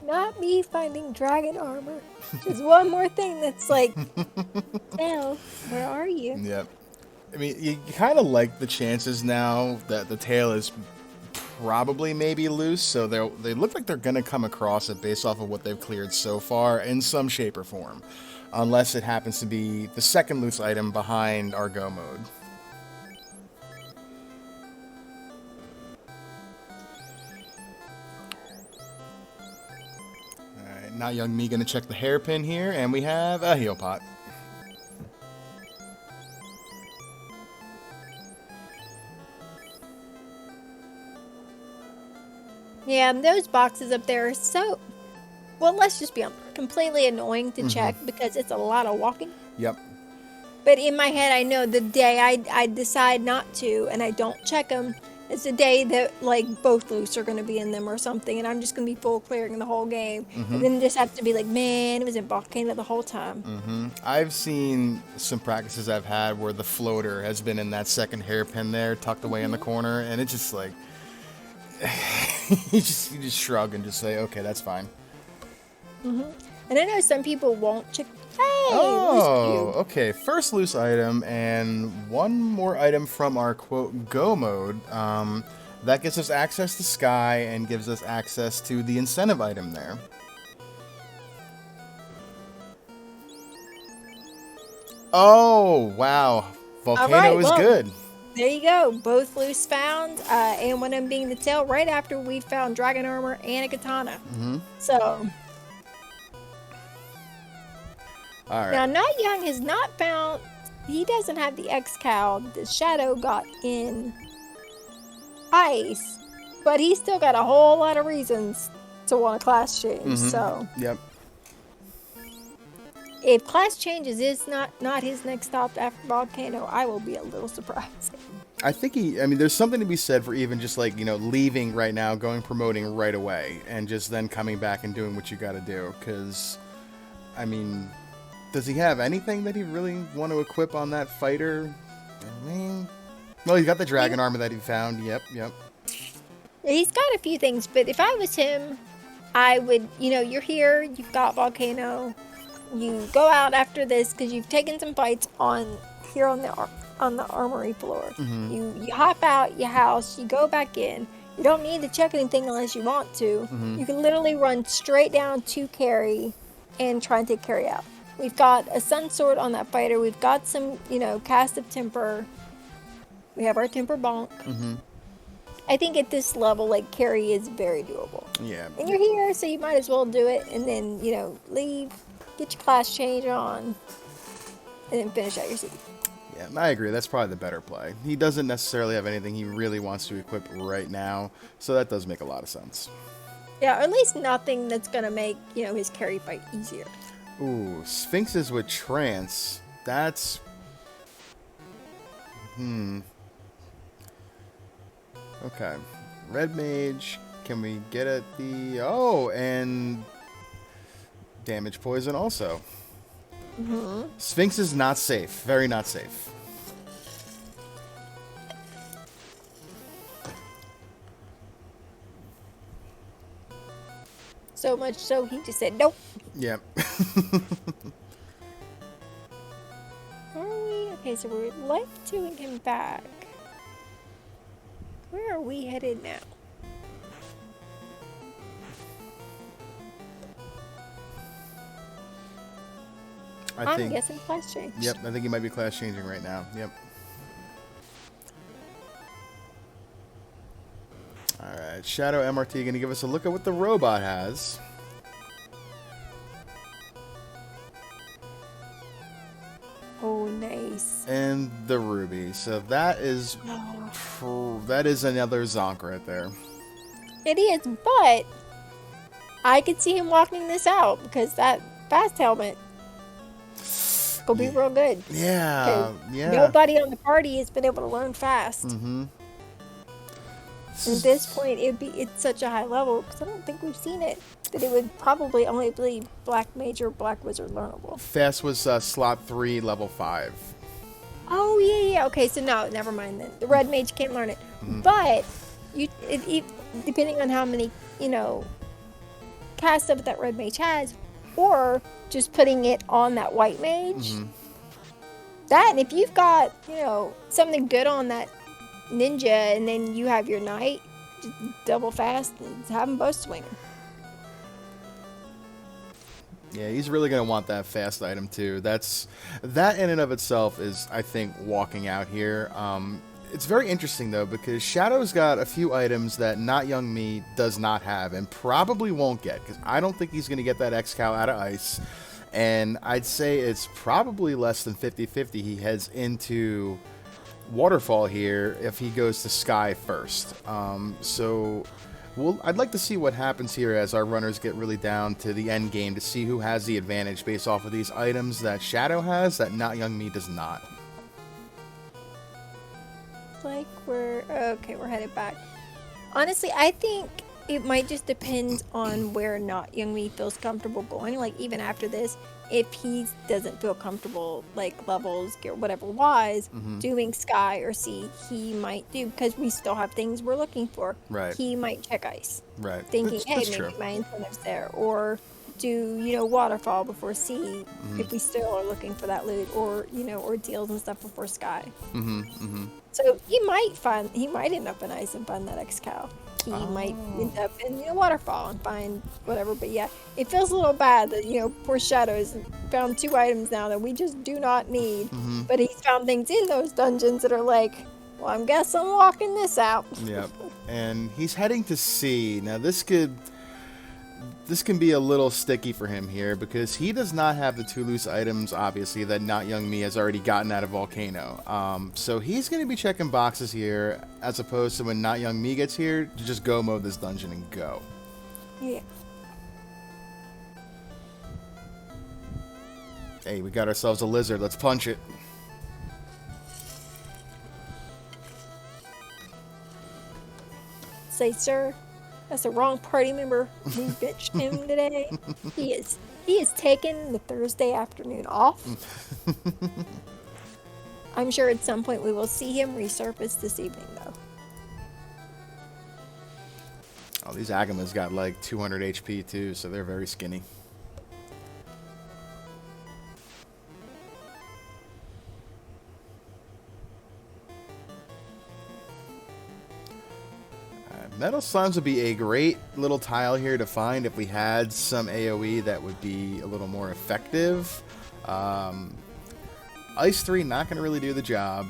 Speaker 2: Not me finding dragon armor. Just one more thing that's like, Tail, where are you?
Speaker 1: Yep. I mean, you kind of like the chances now that the tail is probably maybe loose, so they look like they're gonna come across it based off of what they've cleared so far in some shape or form. Unless it happens to be the second loose item behind our go mode. Alright, notyoungme gonna check the hairpin here, and we have a heal pot.
Speaker 2: Yeah, those boxes up there are so... Well, let's just be honest, completely annoying to check because it's a lot of walking.
Speaker 1: Yep.
Speaker 2: But in my head, I know the day I decide not to and I don't check them, it's the day that, like, both loose are going to be in them or something, and I'm just going to be full clearing the whole game. And then just have to be like, man, it was in Volcano the whole time.
Speaker 1: I've seen some practices I've had where the floater has been in that second hairpin there, tucked away in the corner, and it's just like... you just shrug and just say, okay, that's fine.
Speaker 2: And I know some people won't check. Hey,
Speaker 1: oh, okay. First loose item and one more item from our quote go mode. That gives us access to Sky and gives us access to the incentive item there. Oh, wow. Volcano is good.
Speaker 2: There you go. Both loose found, and one of them being the tail right after we found dragon armor and a katana. So...
Speaker 1: All right.
Speaker 2: Now, Not Young has not found. He doesn't have the X-Cow. The Shadow got in ice, but he's still got a whole lot of reasons to want a class change. So,
Speaker 1: Yep.
Speaker 2: if class changes is not his next stop after Volcano, I will be a little surprised.
Speaker 1: I think there's something to be said for even just like, leaving right now, going promoting right away, and just then coming back and doing what you got to do. Because, does he have anything that he really want to equip on that fighter? Well, he's got the dragon armor that he found. Yep.
Speaker 2: He's got a few things, but if I was him, I would, you're here, you've got Volcano, you go out after this because you've taken some fights on the armory floor. You hop out your house, you go back in. You don't need to check anything unless you want to. You can literally run straight down to carry and try and take carry out. We've got a sun sword on that fighter. We've got some, cast of temper. We have our temper bonk. I think at this level, like, carry is very doable.
Speaker 1: Yeah.
Speaker 2: And you're here, so you might as well do it, and then, leave, get your class change on, and then finish out your season.
Speaker 1: Yeah, I agree. That's probably the better play. He doesn't necessarily have anything he really wants to equip right now, so that does make a lot of sense.
Speaker 2: Yeah, or at least nothing that's going to make, his carry fight easier.
Speaker 1: Ooh, Sphinxes with Trance. That's... Okay. Red Mage. Can we get at the... Oh, and... Damage Poison also. Sphinx is not safe. Very not safe.
Speaker 2: So much so, he just said, nope.
Speaker 1: Yep.
Speaker 2: Are we? Okay, so we're life doing him back. Where are we headed now? I'm guessing class change.
Speaker 1: Yep, I think he might be class changing right now. Yep. Alright, shadowmrt going to give us a look at what the robot has.
Speaker 2: Oh, nice.
Speaker 1: And the ruby. So that is another zonk right there.
Speaker 2: It is, but I could see him walking this out because that fast helmet will be real good.
Speaker 1: Yeah.
Speaker 2: Nobody on the party has been able to learn fast. At this point, it's such a high level because I don't think we've seen it. That it would probably only be Black Mage or Black Wizard learnable.
Speaker 1: Fast was slot 3, level 5.
Speaker 2: Oh, yeah. Okay, so no, never mind then. The Red Mage can't learn it. But, depending on how many, cast stuff that Red Mage has, or just putting it on that White Mage, that, and if you've got, something good on that Ninja, and then you have your Knight, just double fast and have them both swinging.
Speaker 1: Yeah, he's really going to want that fast item, too. That in and of itself is, I think, walking out here. It's very interesting, though, because Shadow's got a few items that notyoungme does not have and probably won't get, because I don't think he's going to get that X-Cow out of ice. And I'd say it's probably less than 50-50 he heads into Waterfall here if he goes to Sky first. I'd like to see what happens here as our runners get really down to the end game to see who has the advantage based off of these items that Shadow has that notyoungme does not.
Speaker 2: Like we're headed back. Honestly, I think it might just depend on where notyoungme feels comfortable going. Like even after this, if he doesn't feel comfortable, like levels, gear, whatever wise, doing Sky or Sea, he might do, because we still have things we're looking for.
Speaker 1: Right.
Speaker 2: He might check ice.
Speaker 1: Right.
Speaker 2: Thinking,
Speaker 1: That's
Speaker 2: maybe
Speaker 1: true.
Speaker 2: my incentive's there. Or do, Waterfall before Sea, if we still are looking for that loot, or, ordeals and stuff before Sky. So he might end up in ice and find that X-Cow. He might end up in Waterfall and find whatever, but yeah, it feels a little bad that poor Shadow has found 2 items now that we just do not need, but he's found things in those dungeons that are like, well, I guess I'm walking this out.
Speaker 1: Yep. And he's heading to sea. Now this can be a little sticky for him here because he does not have the 2 loose items, obviously, that notyoungme has already gotten out of Volcano. So he's going to be checking boxes here as opposed to when notyoungme gets here to just go mode this dungeon and go.
Speaker 2: Yeah.
Speaker 1: Hey, we got ourselves a lizard. Let's punch it.
Speaker 2: Say, sir, that's the wrong party member. We bitched him today. He is taking the Thursday afternoon off. I'm sure at some point we will see him resurface this evening, though.
Speaker 1: Oh, these Agamas got like 200 HP too, so they're very skinny. Metal Slimes would be a great little tile here to find if we had some AoE that would be a little more effective. Ice 3 not going to really do the job.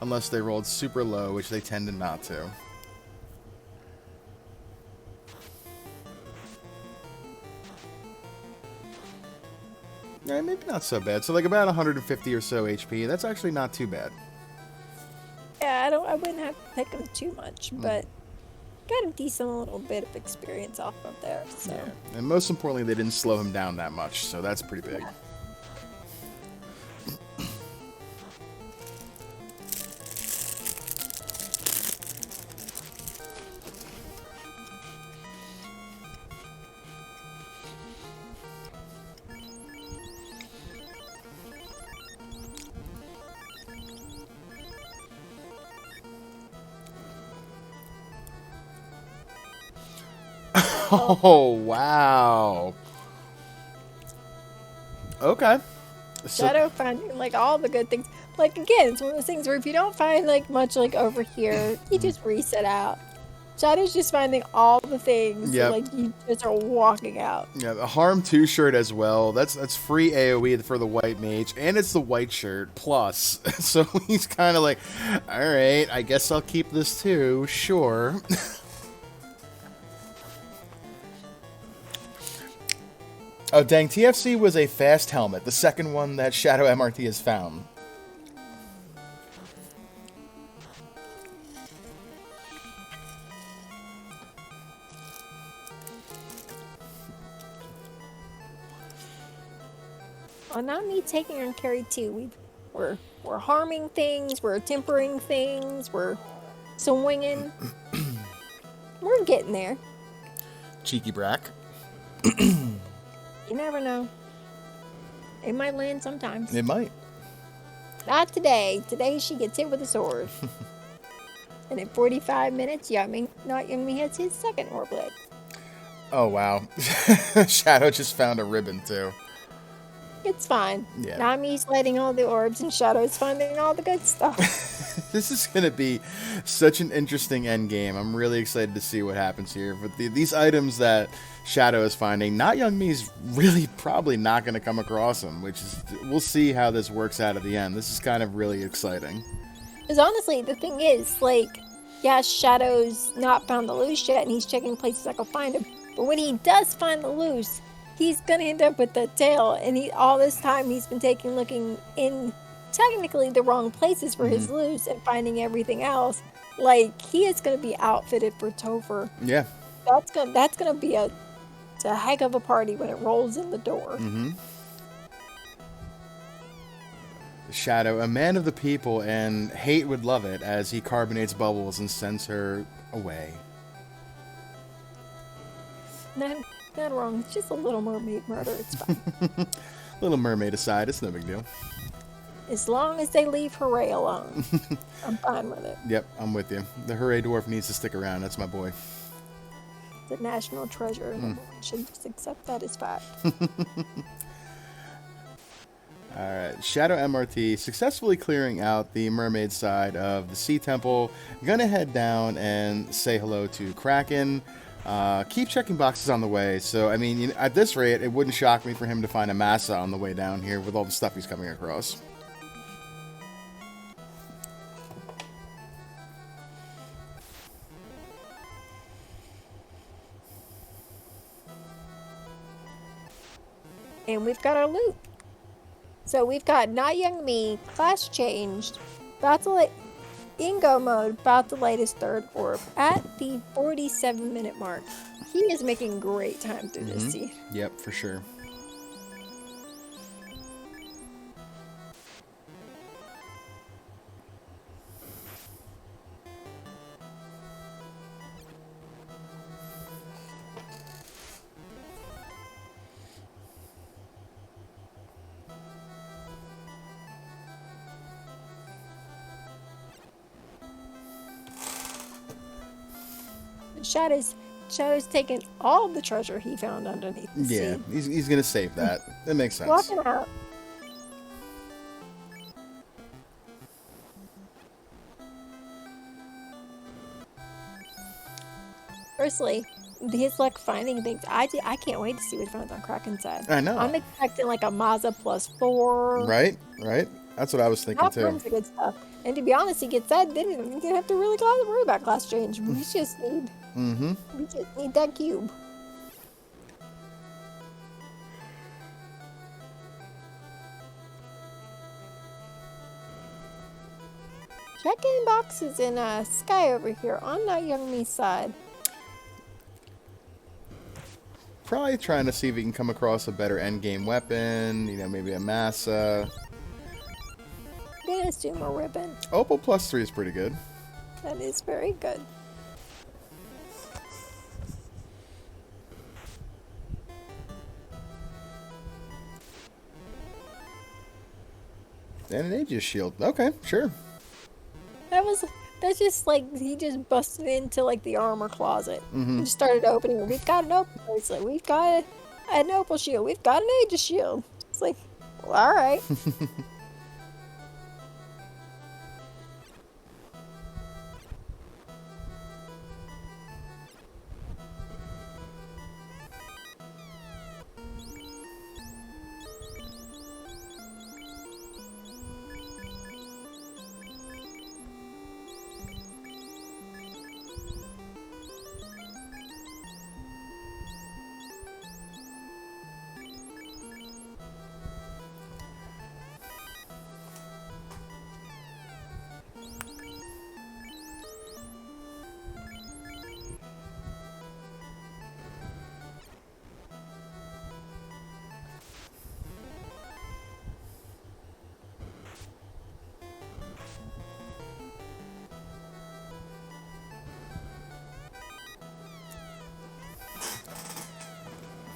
Speaker 1: Unless they rolled super low, which they tend to not to. Yeah, maybe not so bad. So like about 150 or so HP. That's actually not too bad.
Speaker 2: Yeah, I wouldn't have to pick him too much, but got a decent little bit of experience off of there. So.
Speaker 1: Yeah, and most importantly, they didn't slow him down that much, so that's pretty big. Yeah. Oh, wow. Okay.
Speaker 2: Shadow finding, like, all the good things. Like, again, it's one of those things where if you don't find, like, much, like, over here, you just reset out. Shadow's just finding all the things.
Speaker 1: Yep.
Speaker 2: So, like, you just are walking out.
Speaker 1: Yeah, the Harm 2 shirt as well. That's free AoE for the white mage, and it's the white shirt plus. So he's kind of like, all right, I guess I'll keep this too. Sure. Oh, dang. TFC was a fast helmet. The second one that Shadow MRT has found.
Speaker 2: Well, not me taking on carry too. We're harming things. We're tempering things. We're swinging. We're getting there.
Speaker 1: Cheeky Brack.
Speaker 2: You never know. It might land sometimes.
Speaker 1: It might.
Speaker 2: Not today. Today she gets hit with a sword. And in 45 minutes, notyoungme has his second orblet.
Speaker 1: Oh, wow. Shadow just found a ribbon, too.
Speaker 2: It's fine.
Speaker 1: Yeah.
Speaker 2: Nami's lighting all the orbs and Shadow's finding all the good stuff.
Speaker 1: This is going to be such an interesting end game. I'm really excited to see what happens here. But these items that Shadow is finding, notyoungme's really probably not going to come across them, which is, we'll see how this works out at the end. This is kind of really exciting.
Speaker 2: Because honestly, the thing is, like, yeah, Shadow's not found the loose yet, and he's checking places that can find him. But when he does find the loose, he's gonna end up with the tail, and all this time he's been looking in technically the wrong places for his loose and finding everything else. Like, he is gonna be outfitted for Topher.
Speaker 1: Yeah.
Speaker 2: That's gonna be a heck of a party when it rolls in the door.
Speaker 1: Shadow, a man of the people, and Hate would love it as he carbonates Bubbles and sends her away.
Speaker 2: Not wrong. It's just a Little Mermaid murder. It's fine.
Speaker 1: Little Mermaid aside, it's no big deal.
Speaker 2: As long as they leave Hooray alone, I'm fine with it.
Speaker 1: Yep, I'm with you. The Hooray Dwarf needs to stick around. That's my boy.
Speaker 2: The national treasure, and everyone should just accept that as fact.
Speaker 1: Alright, Shadow MRT successfully clearing out the mermaid side of the Sea Temple. Gonna head down and say hello to Kraken. Keep checking boxes on the way. So, I mean, at this rate, it wouldn't shock me for him to find a Massa on the way down here with all the stuff he's coming across.
Speaker 2: And we've got our loot. So we've got Not Young Me, class changed, about to light, in go mode, about to light his third orb at the 47-minute mark. He is making great time through this scene.
Speaker 1: Yep, for sure.
Speaker 2: Shadow's taking all the treasure he found underneath the
Speaker 1: Yeah,
Speaker 2: sea.
Speaker 1: he's gonna save that. That makes sense.
Speaker 2: Walking out. Personally, his luck finding things, I can't wait to see what he finds on Kraken's side.
Speaker 1: I know.
Speaker 2: I'm expecting like a Mazza +4.
Speaker 1: Right? That's what I was thinking
Speaker 2: All
Speaker 1: too.
Speaker 2: kinds of good stuff. And to be honest, he gets that, then you don't have to really worry about class change. We just need that cube. Check-in boxes in Sky over here on Not Young Me's side.
Speaker 1: Probably trying to see if he can come across a better endgame weapon. You know, maybe a Massa.
Speaker 2: Gonna assume a ribbon.
Speaker 1: Opal +3 is pretty good.
Speaker 2: That is very good.
Speaker 1: And an Aegis shield. Okay, sure.
Speaker 2: That's just like he just busted into like the armor closet and just started opening. We've got an opal bracelet. We've got an opal shield. We've got an Aegis shield. It's like, well, all right.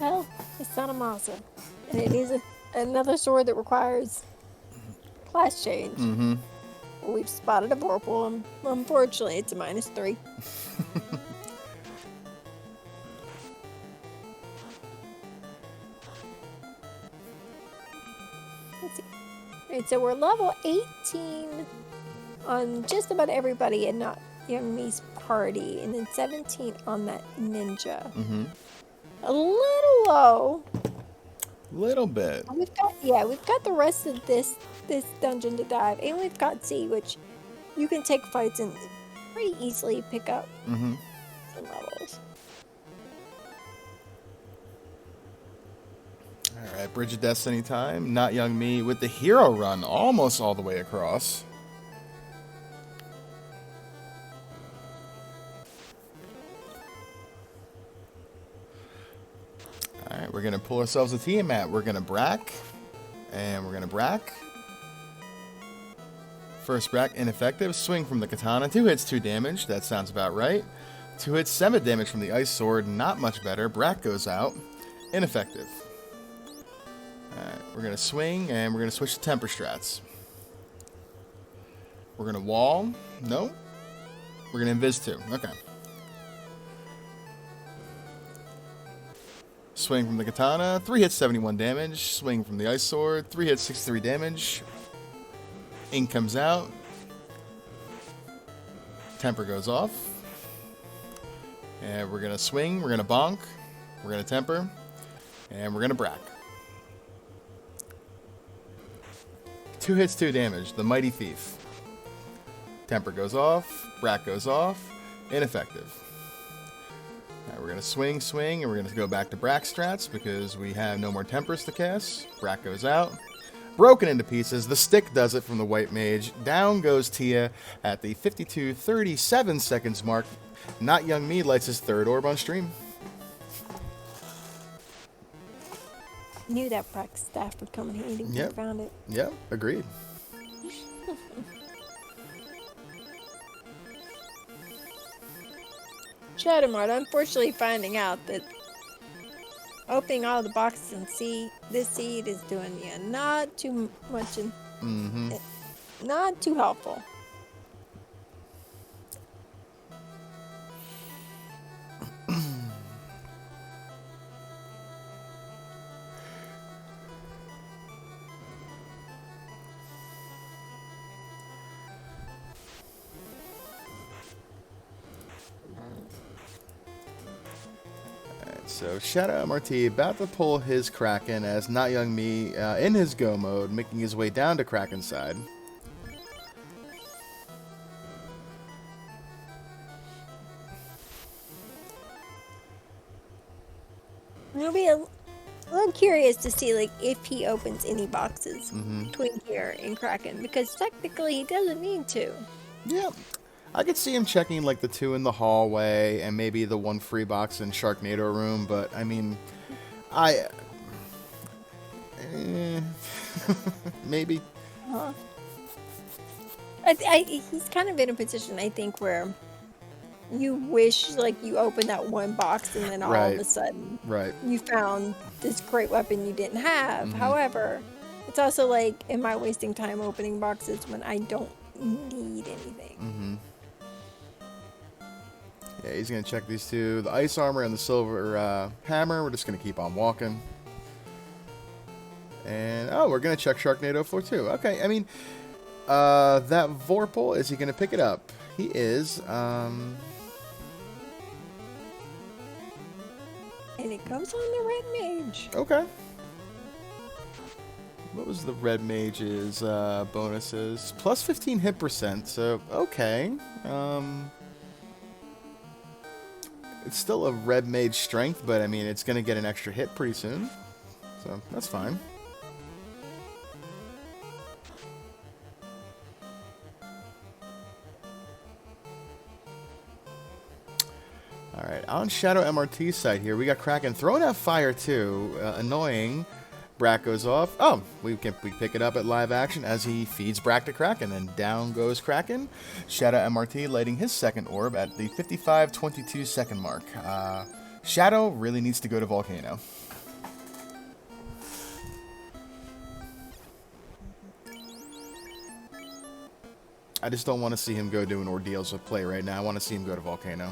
Speaker 2: Well, it's not a Mazza. And it is another sword that requires class change. We've spotted a Vorpal. Unfortunately, it's a -3. Let's see. Alright, so we're level 18 on just about everybody in Not Young Me's party, and then 17 on that ninja. A little low.
Speaker 1: Little bit.
Speaker 2: We've got the rest of this dungeon to dive, and we've got C, which you can take fights and pretty easily pick up some levels.
Speaker 1: Alright, Bridge of Destiny time. Not Young Me with the hero run almost all the way across. Alright, we're going to pull ourselves a Tiamat. We're going to Brack. And we're going to Brack. First Brack, ineffective. Swing from the Katana. 2 hits, 2 damage. That sounds about right. 2 hits, 7 damage from the Ice Sword. Not much better. Brack goes out. Ineffective. Alright, we're going to swing, and we're going to switch to Temper Strats. We're going to wall. No. We're going to Invis 2. Okay. Swing from the Katana. 3 hits, 71 damage. Swing from the Ice Sword. 3 hits, 63 damage. Ink comes out. Temper goes off. And we're going to swing. We're going to bonk. We're going to temper. And we're going to Brack. 2 hits, 2 damage. The Mighty Thief. Temper goes off. Brack goes off. Ineffective. Alright, we're going to swing, and we're going to go back to Brack strats because we have no more Tempers to cast. Brack goes out. Broken into pieces. The stick does it from the White Mage. Down goes Tia at the 52:37 seconds mark. notyoungme lights his third orb on stream.
Speaker 2: Knew that Brack staff would come in handy when I found it.
Speaker 1: Yep, agreed.
Speaker 2: Shadowmrt, unfortunately finding out that opening all the boxes and this seed is doing you not too much, not too helpful.
Speaker 1: So shadowmrt about to pull his Kraken as notyoungme in his go mode, making his way down to Kraken's side.
Speaker 2: I'll be a little curious to see like if he opens any boxes between here and Kraken, because technically he doesn't need to.
Speaker 1: Yeah. I could see him checking like the 2 in the hallway and maybe the 1 free box in Sharknado room, but I mean, maybe.
Speaker 2: He's kind of in a position, I think, where you wish like you opened that one box and then all of a sudden you found this great weapon you didn't have. However, it's also like, am I wasting time opening boxes when I don't need anything?
Speaker 1: Yeah, he's going to check these 2. The ice armor and the silver hammer. We're just going to keep on walking. And, we're going to check Sharknado floor too. Okay, I mean, that Vorpal, is he going to pick it up? He is.
Speaker 2: And it comes on the Red Mage.
Speaker 1: Okay. What was the Red Mage's bonuses? Plus 15 hit percent, so okay. It's still a Red Mage strength, but I mean, it's going to get an extra hit pretty soon. So, that's fine. Alright, on shadowmrt's side here, we got Kraken throwing out fire too. Annoying. Brack goes off. Oh, we pick it up at live action as he feeds Brack to Kraken, and down goes Kraken. shadowmrt lighting his second orb at the 55:22 second mark. Shadow really needs to go to Volcano. I just don't want to see him go doing ordeals with play right now. I want to see him go to Volcano.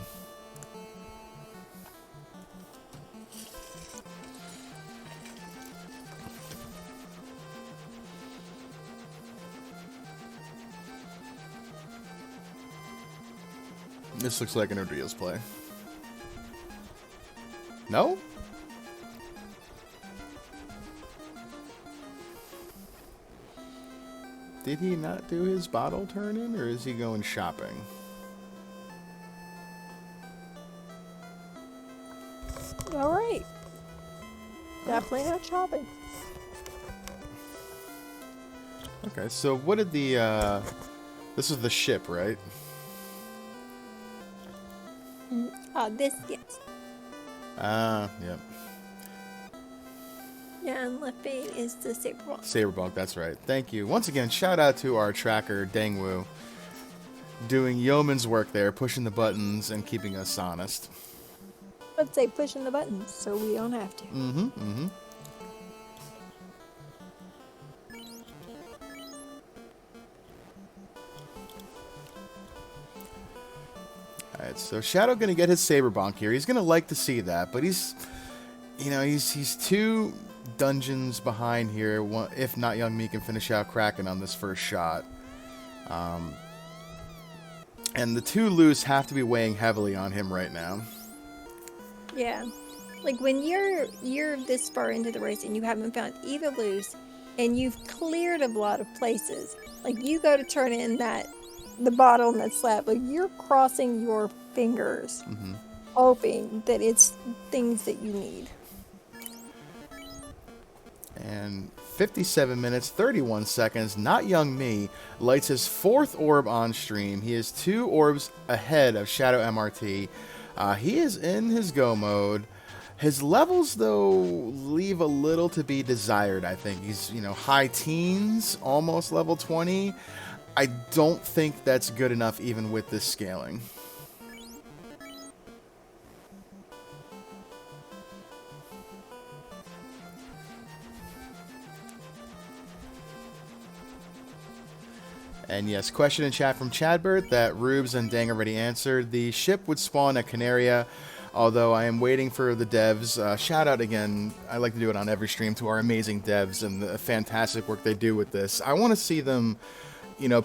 Speaker 1: This looks like an ordeals play. No? Did he not do his bottle turn in, or is he going shopping?
Speaker 2: Alright. Definitely not shopping.
Speaker 1: Okay, so what did the, this is the ship, right?
Speaker 2: This, yes.
Speaker 1: Yep.
Speaker 2: Yeah, and left vein is the Saberbolg.
Speaker 1: Saberbolg, that's right. Thank you. Once again, shout out to our tracker, Dangwoo, doing yeoman's work there, pushing the buttons and keeping us honest.
Speaker 2: Let's say pushing the buttons so we don't have to.
Speaker 1: Alright, so Shadow gonna get his Saberbonk here. He's gonna like to see that, but he's, you know, he's 2 dungeons behind here. If notyoungme can finish out Kraken on this first shot. And the 2 loose have to be weighing heavily on him right now.
Speaker 2: Yeah. Like when you're this far into the race and you haven't found either loose and you've cleared a lot of places, like you go to turn in the bottle and that slab, like you're crossing your fingers hoping that it's things that you need.
Speaker 1: And 57 minutes, 31 seconds, notyoungme lights his 4th orb on stream. He is 2 orbs ahead of shadowmrt. He is in his go mode. His levels, though, leave a little to be desired, I think. He's, high teens, almost level 20. I don't think that's good enough even with this scaling. And yes, question in chat from Chadbert that Rubes and Dang already answered. The ship would spawn at Canaria, although I am waiting for the devs. Shout out again, I like to do it on every stream, to our amazing devs and the fantastic work they do with this. I want to see them,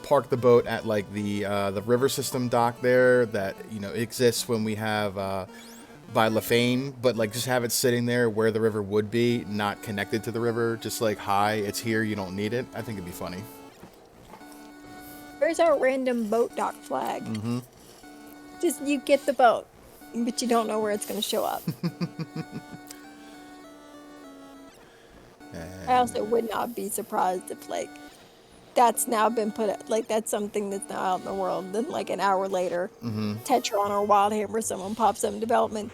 Speaker 1: park the boat at like the river system dock there that, exists when we have by Lefane, but like just have it sitting there where the river would be, not connected to the river, just like, hi, it's here, you don't need it. I think it'd be funny.
Speaker 2: Where's our random boat dock flag?
Speaker 1: Mm-hmm.
Speaker 2: Just you get the boat, but you don't know where it's going to show up. I also would not be surprised if like that's now been put like that's something that's now out in the world. Then like an hour later, Tetron or Wildhammer, someone pops up in development.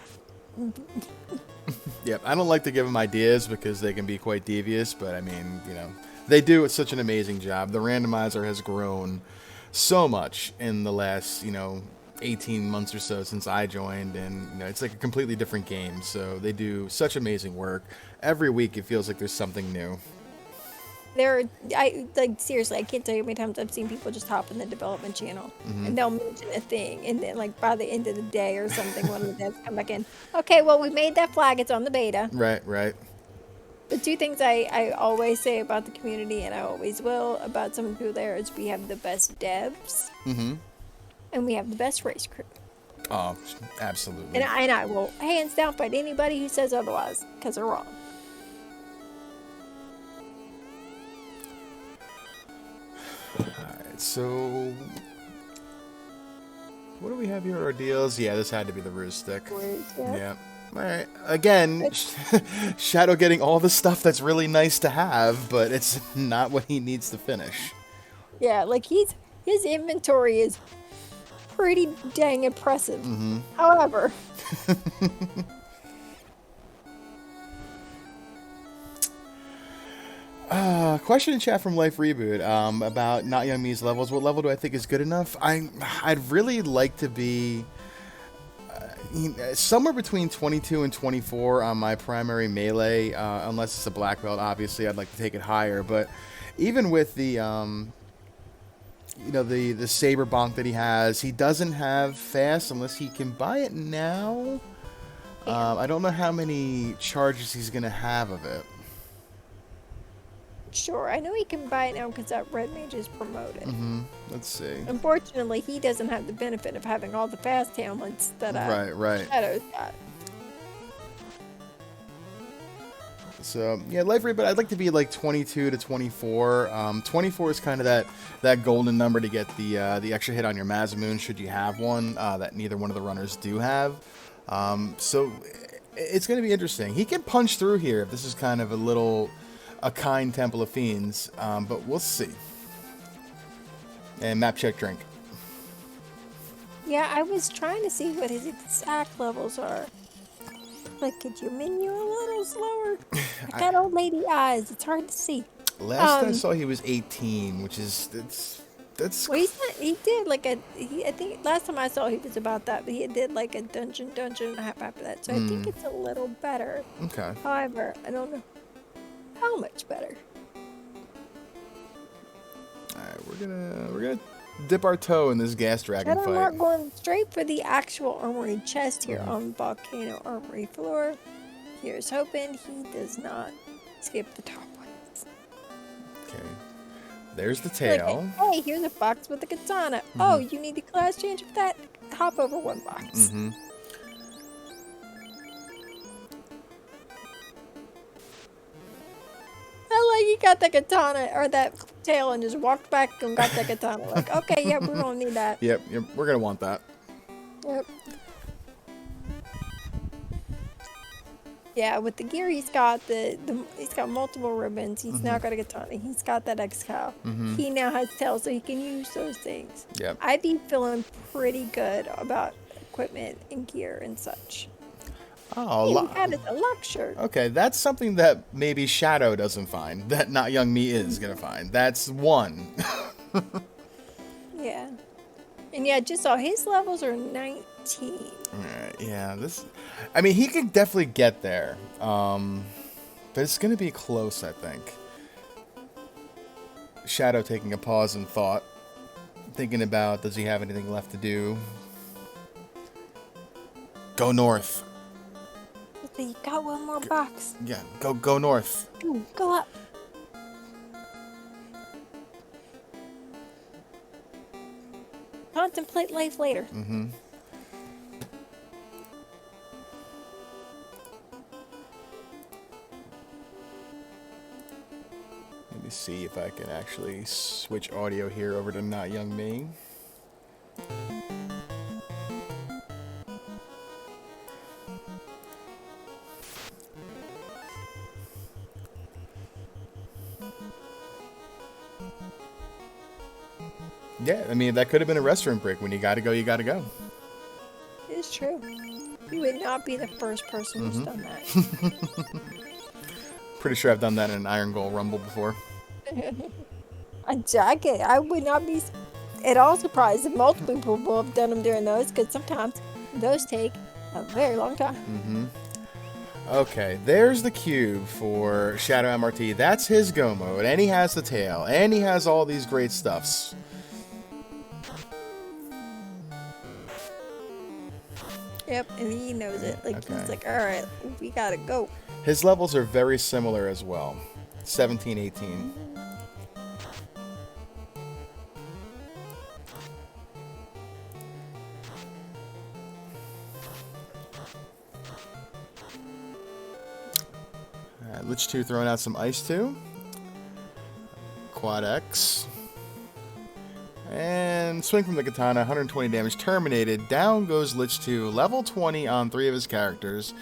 Speaker 1: Yep, I don't like to give them ideas because they can be quite devious, but I mean, they do such an amazing job. The randomizer has grown so much in the last, 18 months or so since I joined, and it's like a completely different game. So they do such amazing work. Every week it feels like there's something new.
Speaker 2: Seriously, I can't tell you how many times I've seen people just hop in the development channel and they'll mention a thing, and then like by the end of the day or something, one of the devs come back in. Okay, well we made that flag. It's on the beta.
Speaker 1: Right.
Speaker 2: The two things I always say about the community, and I always will, about some of the people there, is we have the best devs, and we have the best race crew.
Speaker 1: Oh, absolutely.
Speaker 2: And I will hands down fight anybody who says otherwise, because they're wrong.
Speaker 1: Alright, so what do we have here? Our deals? Yeah, this had to be the ruse stick. Yeah. Alright, again, Shadow getting all the stuff that's really nice to have, but it's not what he needs to finish.
Speaker 2: Yeah, like his inventory is pretty dang impressive. However,
Speaker 1: question in chat from Life Reboot about notyoungme's levels. What level do I think is good enough? I'd really like to be somewhere between 22 and 24 on my primary melee, unless it's a black belt. Obviously, I'd like to take it higher. But even with the the saber bonk that he has, he doesn't have fast unless he can buy it now. I don't know how many charges he's gonna have of it.
Speaker 2: sure, I know he can buy it now because that red mage is promoted.
Speaker 1: Let's see.
Speaker 2: Unfortunately, he doesn't have the benefit of having all the fast talents that
Speaker 1: Right.
Speaker 2: Shadow's got.
Speaker 1: So yeah, Life Reboot, I'd like to be like 22 to 24. 24 is kind of that golden number to get the extra hit on your Mazamoon should you have one that neither one of the runners do have. So it's going to be interesting. He can punch through here if this is kind of a kind Temple of Fiends, but we'll see. And map check drink.
Speaker 2: Yeah, I was trying to see what his exact levels are. Like, could you menu a little slower? I got old lady eyes. It's hard to see.
Speaker 1: Last I saw he was 18, which is that's.
Speaker 2: Well, he did like I think last time I saw he was about that, but he did like a dungeon and a half after that. So I think it's a little better.
Speaker 1: Okay.
Speaker 2: However, I don't know how much better.
Speaker 1: All right, we're gonna dip our toe in this gas dragon fight.
Speaker 2: We're going straight for the actual armory chest here on Volcano armory floor. Here's hoping he does not skip the top ones.
Speaker 1: Okay. There's the tail.
Speaker 2: Like, hey, here's a box with a katana. Oh, you need the class change for that? Hop over one box. I like he got the katana or that tail and just walked back and got the katana. Like, okay, yeah, we're gonna need that.
Speaker 1: Yep, we're gonna want that.
Speaker 2: Yep. Yeah, with the gear, he's got he's got multiple ribbons. He's now got a katana. He's got that X-Cow. He now has tails, so he can use those things.
Speaker 1: Yep.
Speaker 2: I'd be feeling pretty good about equipment and gear and such.
Speaker 1: Oh,
Speaker 2: Hey, we got us a luck shirt.
Speaker 1: okay, that's something that maybe Shadow doesn't find, that Not Young Me is gonna find. That's one.
Speaker 2: Yeah. And yeah, just saw his levels are 19.
Speaker 1: Alright, yeah, I mean, he could definitely get there. But it's gonna be close, I think. Shadow taking a pause in thought. Thinking about, does he have anything left to do? Go north.
Speaker 2: So you got one more box.
Speaker 1: Yeah, go north.
Speaker 2: Ooh, go up. Contemplate life later.
Speaker 1: Let me see if I can actually switch audio here over to Not Young Me. Yeah, I mean, that could have been a restaurant break. When you gotta go, you gotta go.
Speaker 2: It's true. You would not be the first person who's done that.
Speaker 1: Pretty sure I've done that in an Iron Goal Rumble before.
Speaker 2: I would not be at all surprised if multiple people have done them during those, because sometimes those take a very long time.
Speaker 1: Okay, there's the cube for Shadow MRT. That's his go mode, and he has the tail, and he has all these great stuffs.
Speaker 2: Yep, and he knows it. Like,
Speaker 1: Okay.
Speaker 2: he's like, all right, we gotta go.
Speaker 1: His levels are very similar as well. 17, 18. Lich 2 throwing out some Ice 2. Quad X. And swing from the katana, 120 damage, terminated. Down goes Lich 2, level 20 on 3 of his characters.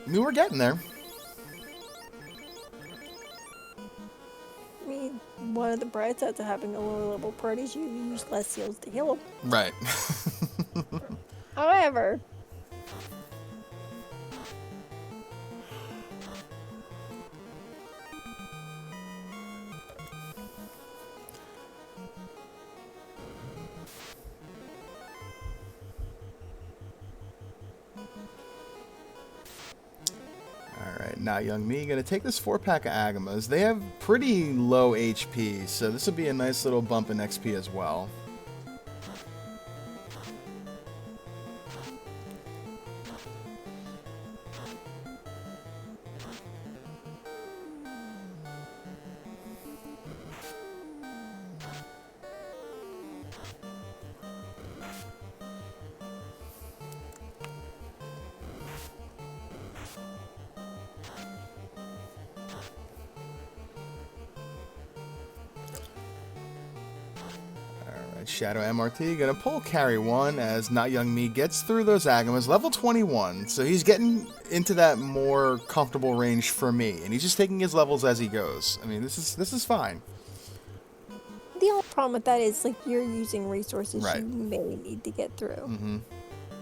Speaker 1: We were getting there.
Speaker 2: I mean, one of the bright sides of having a lower level party is you use less heals to heal them.
Speaker 1: Right.
Speaker 2: However,
Speaker 1: Alright, now Young Me gonna take this 4-pack of Agamas. They have pretty low HP, so this would be a nice little bump in XP as well. Shadow MRT gonna pull carry 1 as Not Young Me gets through those Agamas, level 21, so he's getting into that more comfortable range for me, and he's just taking his levels as he goes. I mean, this is fine.
Speaker 2: the only problem with that is, like, you're using resources
Speaker 1: Right.
Speaker 2: you may need to get through.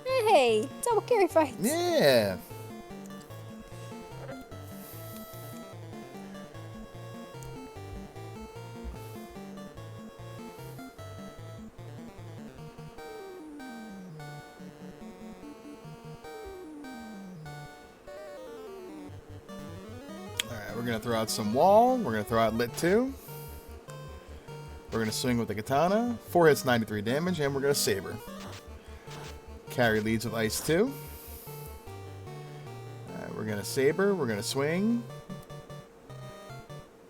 Speaker 2: Hey, double carry fights.
Speaker 1: Yeah. Alright, we're gonna throw out some wall, we're gonna throw out lit 2. We're gonna swing with the katana, 4 hits 93 damage, and we're gonna saber. Carry leads with ice 2. We're gonna saber, we're gonna swing.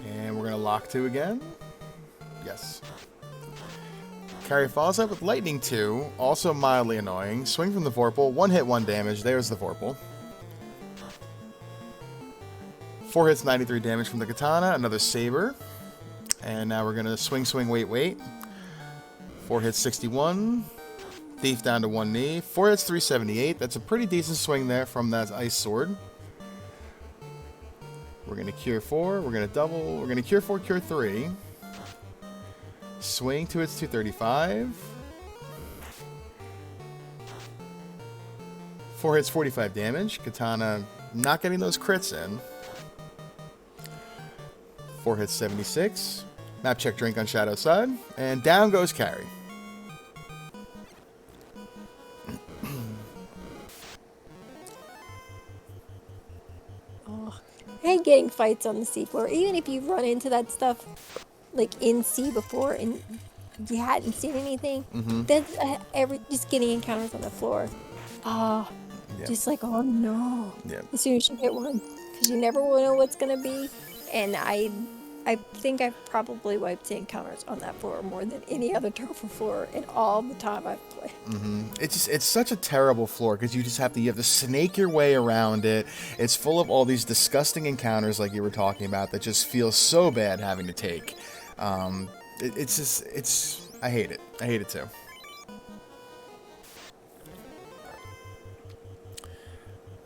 Speaker 1: And we're gonna lock 2 again. Yes. Carry follows up with lightning 2, also mildly annoying. Swing from the Vorpal, 1 hit 1 damage, there's the Vorpal. 4 hits 93 damage from the katana, another saber. And now we're gonna swing, swing, wait, wait. 4 hits 61. Thief down to 1 knee. 4 hits, 378. That's a pretty decent swing there from that ice sword. We're going to cure 4. We're going to double. We're going to cure 4, cure 3. Swing 2 hits, 235. 4 hits, 45 damage. Katana not getting those crits in. 4 hits, 76. Map check drink on Shadow's side. And down goes Carrie.
Speaker 2: Oh, I hate getting fights on the seafloor. Even if you've run into that stuff like in sea before and you hadn't seen anything, that's just getting encounters on the floor. Oh, just like, oh no. As soon as you hit one, because you never will know what's gonna be. And I think I've probably wiped the encounters on that floor more than any other turtle floor in all the time I've played.
Speaker 1: It's such a terrible floor because you have to snake your way around it. It's full of all these disgusting encounters like you were talking about that just feel so bad having to take. I hate it. I hate it too.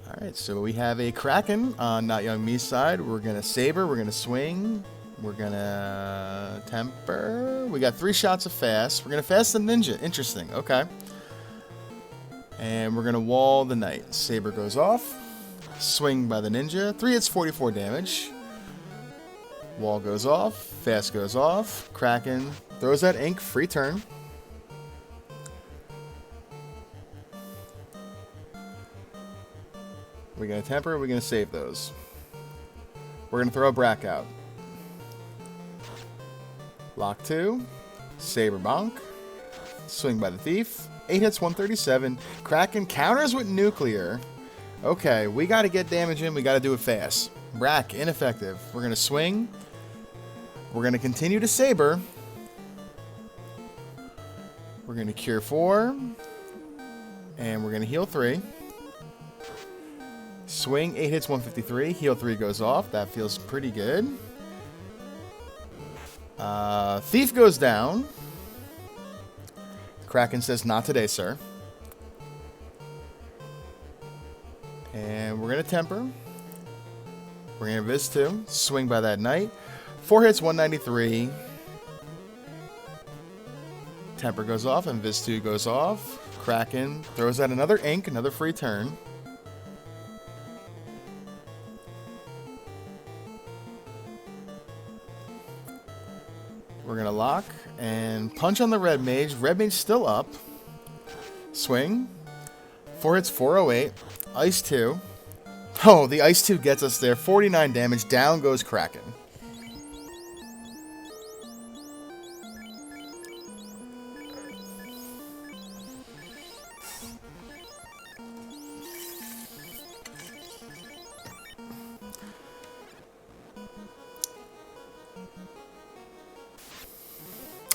Speaker 1: Alright, so we have a Kraken on Not Young Me's side. We're going to Saber, we're going to Swing, we're going to Temper. We got 3 shots of Fast. We're going to Fast the Ninja. Interesting, okay. And we're going to Wall the Knight. Saber goes off. Swing by the Ninja. 3 hits, 44 damage. Wall goes off. Fast goes off. Kraken throws that ink. Free turn. We're going to Temper. We're going to save those. We're going to throw a Brack out. Lock 2. Saber Bonk. Swing by the Thief. 8 hits, 137. Kraken counters with Nuclear. Okay, we got to get damage in. We got to do it fast. Brack, ineffective. We're going to Swing. We're going to continue to Saber. We're going to Cure 4. And we're going to Heal 3. Swing, 8 hits, 153. Heal 3 goes off. That feels pretty good. Thief goes down. Kraken says, not today, sir. And we're going to Temper. We're going to Viz 2. Swing by that Knight. 4 hits, 193. Temper goes off and Viz 2 goes off. Kraken throws out another ink, another free turn. We're going to lock and punch on the Red Mage. Red Mage still up. Swing. 4 hits, 408. Ice 2. Oh, the Ice 2 gets us there. 49 damage. Down goes Kraken.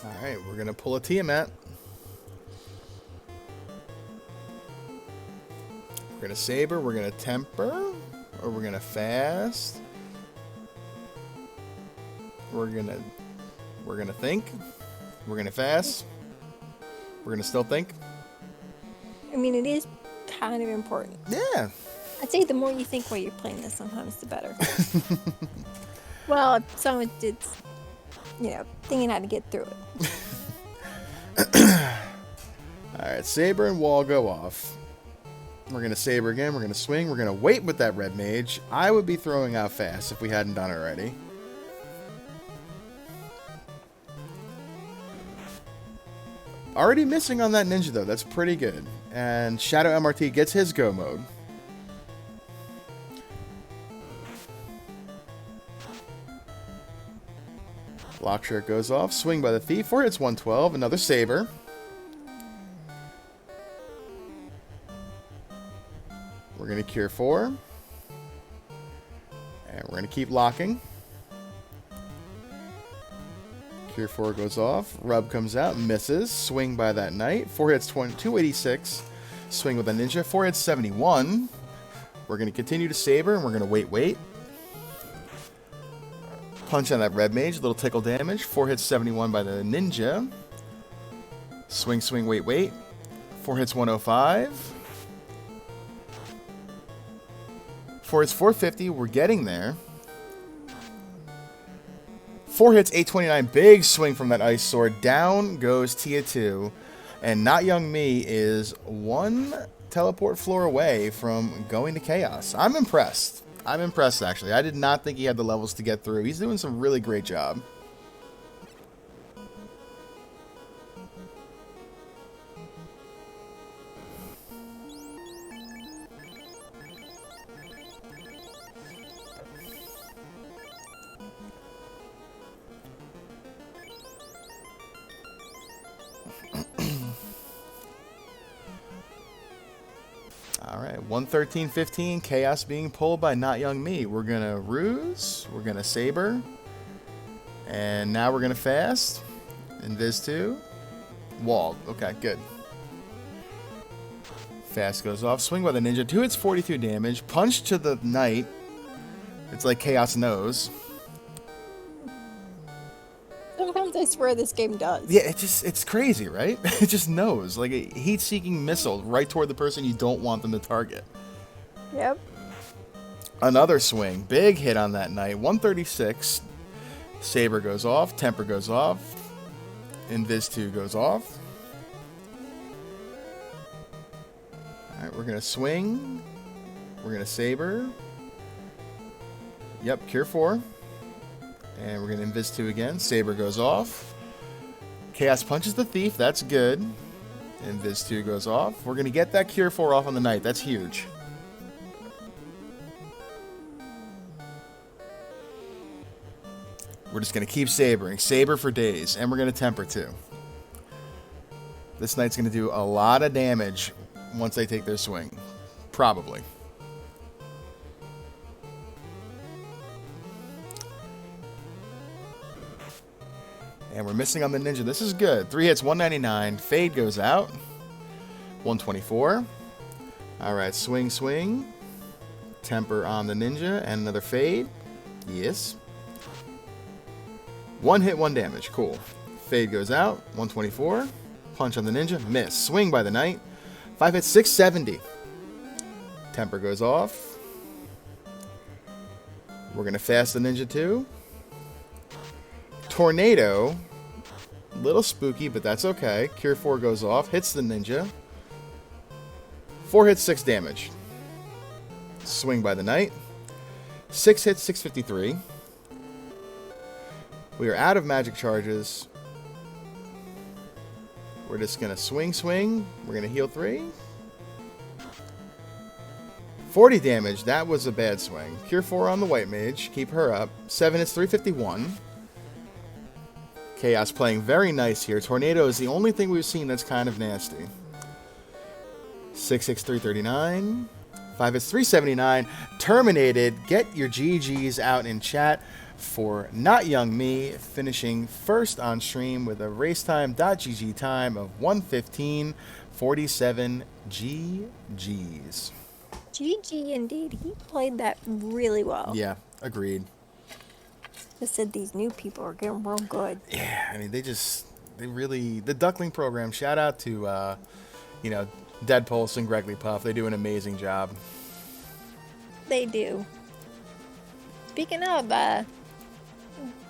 Speaker 1: Alright, we're going to pull a Tiamat. We're going to Saber, we're going to Temper, or we're going to Fast. We're going to think. We're going to Fast. We're going to still think.
Speaker 2: I mean, it is kind of important.
Speaker 1: Yeah.
Speaker 2: I'd say the more you think while you're playing this, sometimes the better. Well, some it's, thinking how to get through it.
Speaker 1: Alright, Saber and Wall go off. We're going to Saber again. We're going to Swing. We're going to wait with that Red Mage. I would be throwing out Fast if we hadn't done it already. Already missing on that Ninja, though. That's pretty good. And Shadow MRT gets his go mode. Lock Shirt goes off. Swing by the Thief. 4 hits, 112. Another Saber. We're going to Cure 4. And we're going to keep locking. Cure 4 goes off. Rub comes out. Misses. Swing by that Knight. 4 hits, 286. Swing with a Ninja. 4 hits, 71. We're going to continue to Saber, and we're going to wait. Punch on that Red Mage. Little tickle damage. 4 hits, 71 by the Ninja. Swing, wait. 4 hits 105. 4 hits 450. We're getting there. 4 hits 829. Big swing from that ice sword. Down goes Tia 2. And Not Young Me is one teleport floor away from going to Chaos. I'm impressed. I'm impressed, actually. I did not think he had the levels to get through. He's doing some really great job. Alright, 113.15, Chaos being pulled by Not Young Me. We're going to Ruse, we're going to Saber, and now we're going to Fast, Invis 2, Walled. Okay, good. Fast goes off, swing by the ninja, 2 hits 42 damage, punch to the knight. It's like Chaos knows.
Speaker 2: Sometimes I swear this game does.
Speaker 1: Yeah, it's crazy, right? It just knows. Like a heat-seeking missile right toward the person you don't want them to target.
Speaker 2: Yep.
Speaker 1: Another swing. Big hit on that knight. 136. Saber goes off. Temper goes off. Invis 2 goes off. Alright, we're going to swing. We're going to Saber. Yep, Cure 4. And we're going to Invis 2 again. Saber goes off. Chaos punches the Thief. That's good. Invis 2 goes off. We're going to get that Cure 4 off on the Knight. That's huge. We're just going to keep sabering. Saber for days. And we're going to Temper too. This Knight's going to do a lot of damage once they take their swing. Probably. And we're missing on the ninja. This is good. 3 hits, 199. Fade goes out. 124. Alright, swing, swing. Temper on the ninja. And another fade. Yes. 1 hit, 1 damage. Cool. Fade goes out. 124. Punch on the ninja. Miss. Swing by the knight. 5 hits, 670. Temper goes off. We're going to fast the ninja too. Tornado. Little spooky, but that's okay. Cure 4 goes off. Hits the ninja. 4 hits, 6 damage. Swing by the knight. 6 hits, 653. We are out of magic charges. We're just going to swing, swing. We're going to heal 3. 40 damage. That was a bad swing. Cure 4 on the white mage. Keep her up. 7 hits, 351. Chaos playing very nice here. Tornado is the only thing we've seen that's kind of nasty. 6 hits, 339. 5 hits, 379. Terminated. Get your GGs out in chat for Not Young Me, finishing first on stream with a racetime.gg time of 1:15:47 GGs.
Speaker 2: GG indeed. He played that really well.
Speaker 1: Yeah, agreed.
Speaker 2: I said these new people are getting real good.
Speaker 1: Yeah, I mean, they really, the Duckling program, shout out to, Dead Pulse and Gregley Puff. They do an amazing job.
Speaker 2: They do. Speaking of,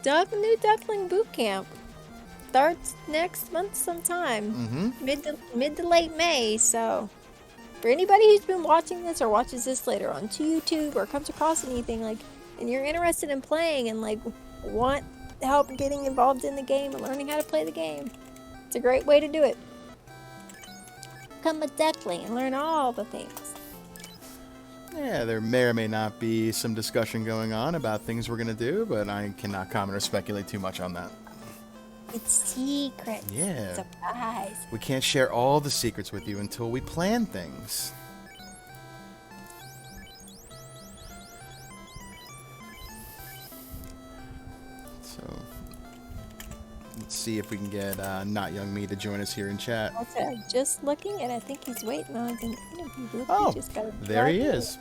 Speaker 2: new Duckling Boot Camp starts next month sometime. Mid to late May, so for anybody who's been watching this or watches this later on YouTube or comes across anything and you're interested in playing and want help getting involved in the game and learning how to play the game, it's a great way to do it. Become a Duckling and learn all the things.
Speaker 1: Yeah, there may or may not be some discussion going on about things we're going to do, but I cannot comment or speculate too much on that.
Speaker 2: It's secret.
Speaker 1: Yeah.
Speaker 2: Surprise.
Speaker 1: We can't share all the secrets with you until we plan things. So, let's see if we can get Not Young Me to join us here in chat.
Speaker 2: Also, just looking, and I think he's waiting on an interview booth.
Speaker 1: Oh,
Speaker 2: just gotta
Speaker 1: there he
Speaker 2: grab
Speaker 1: is.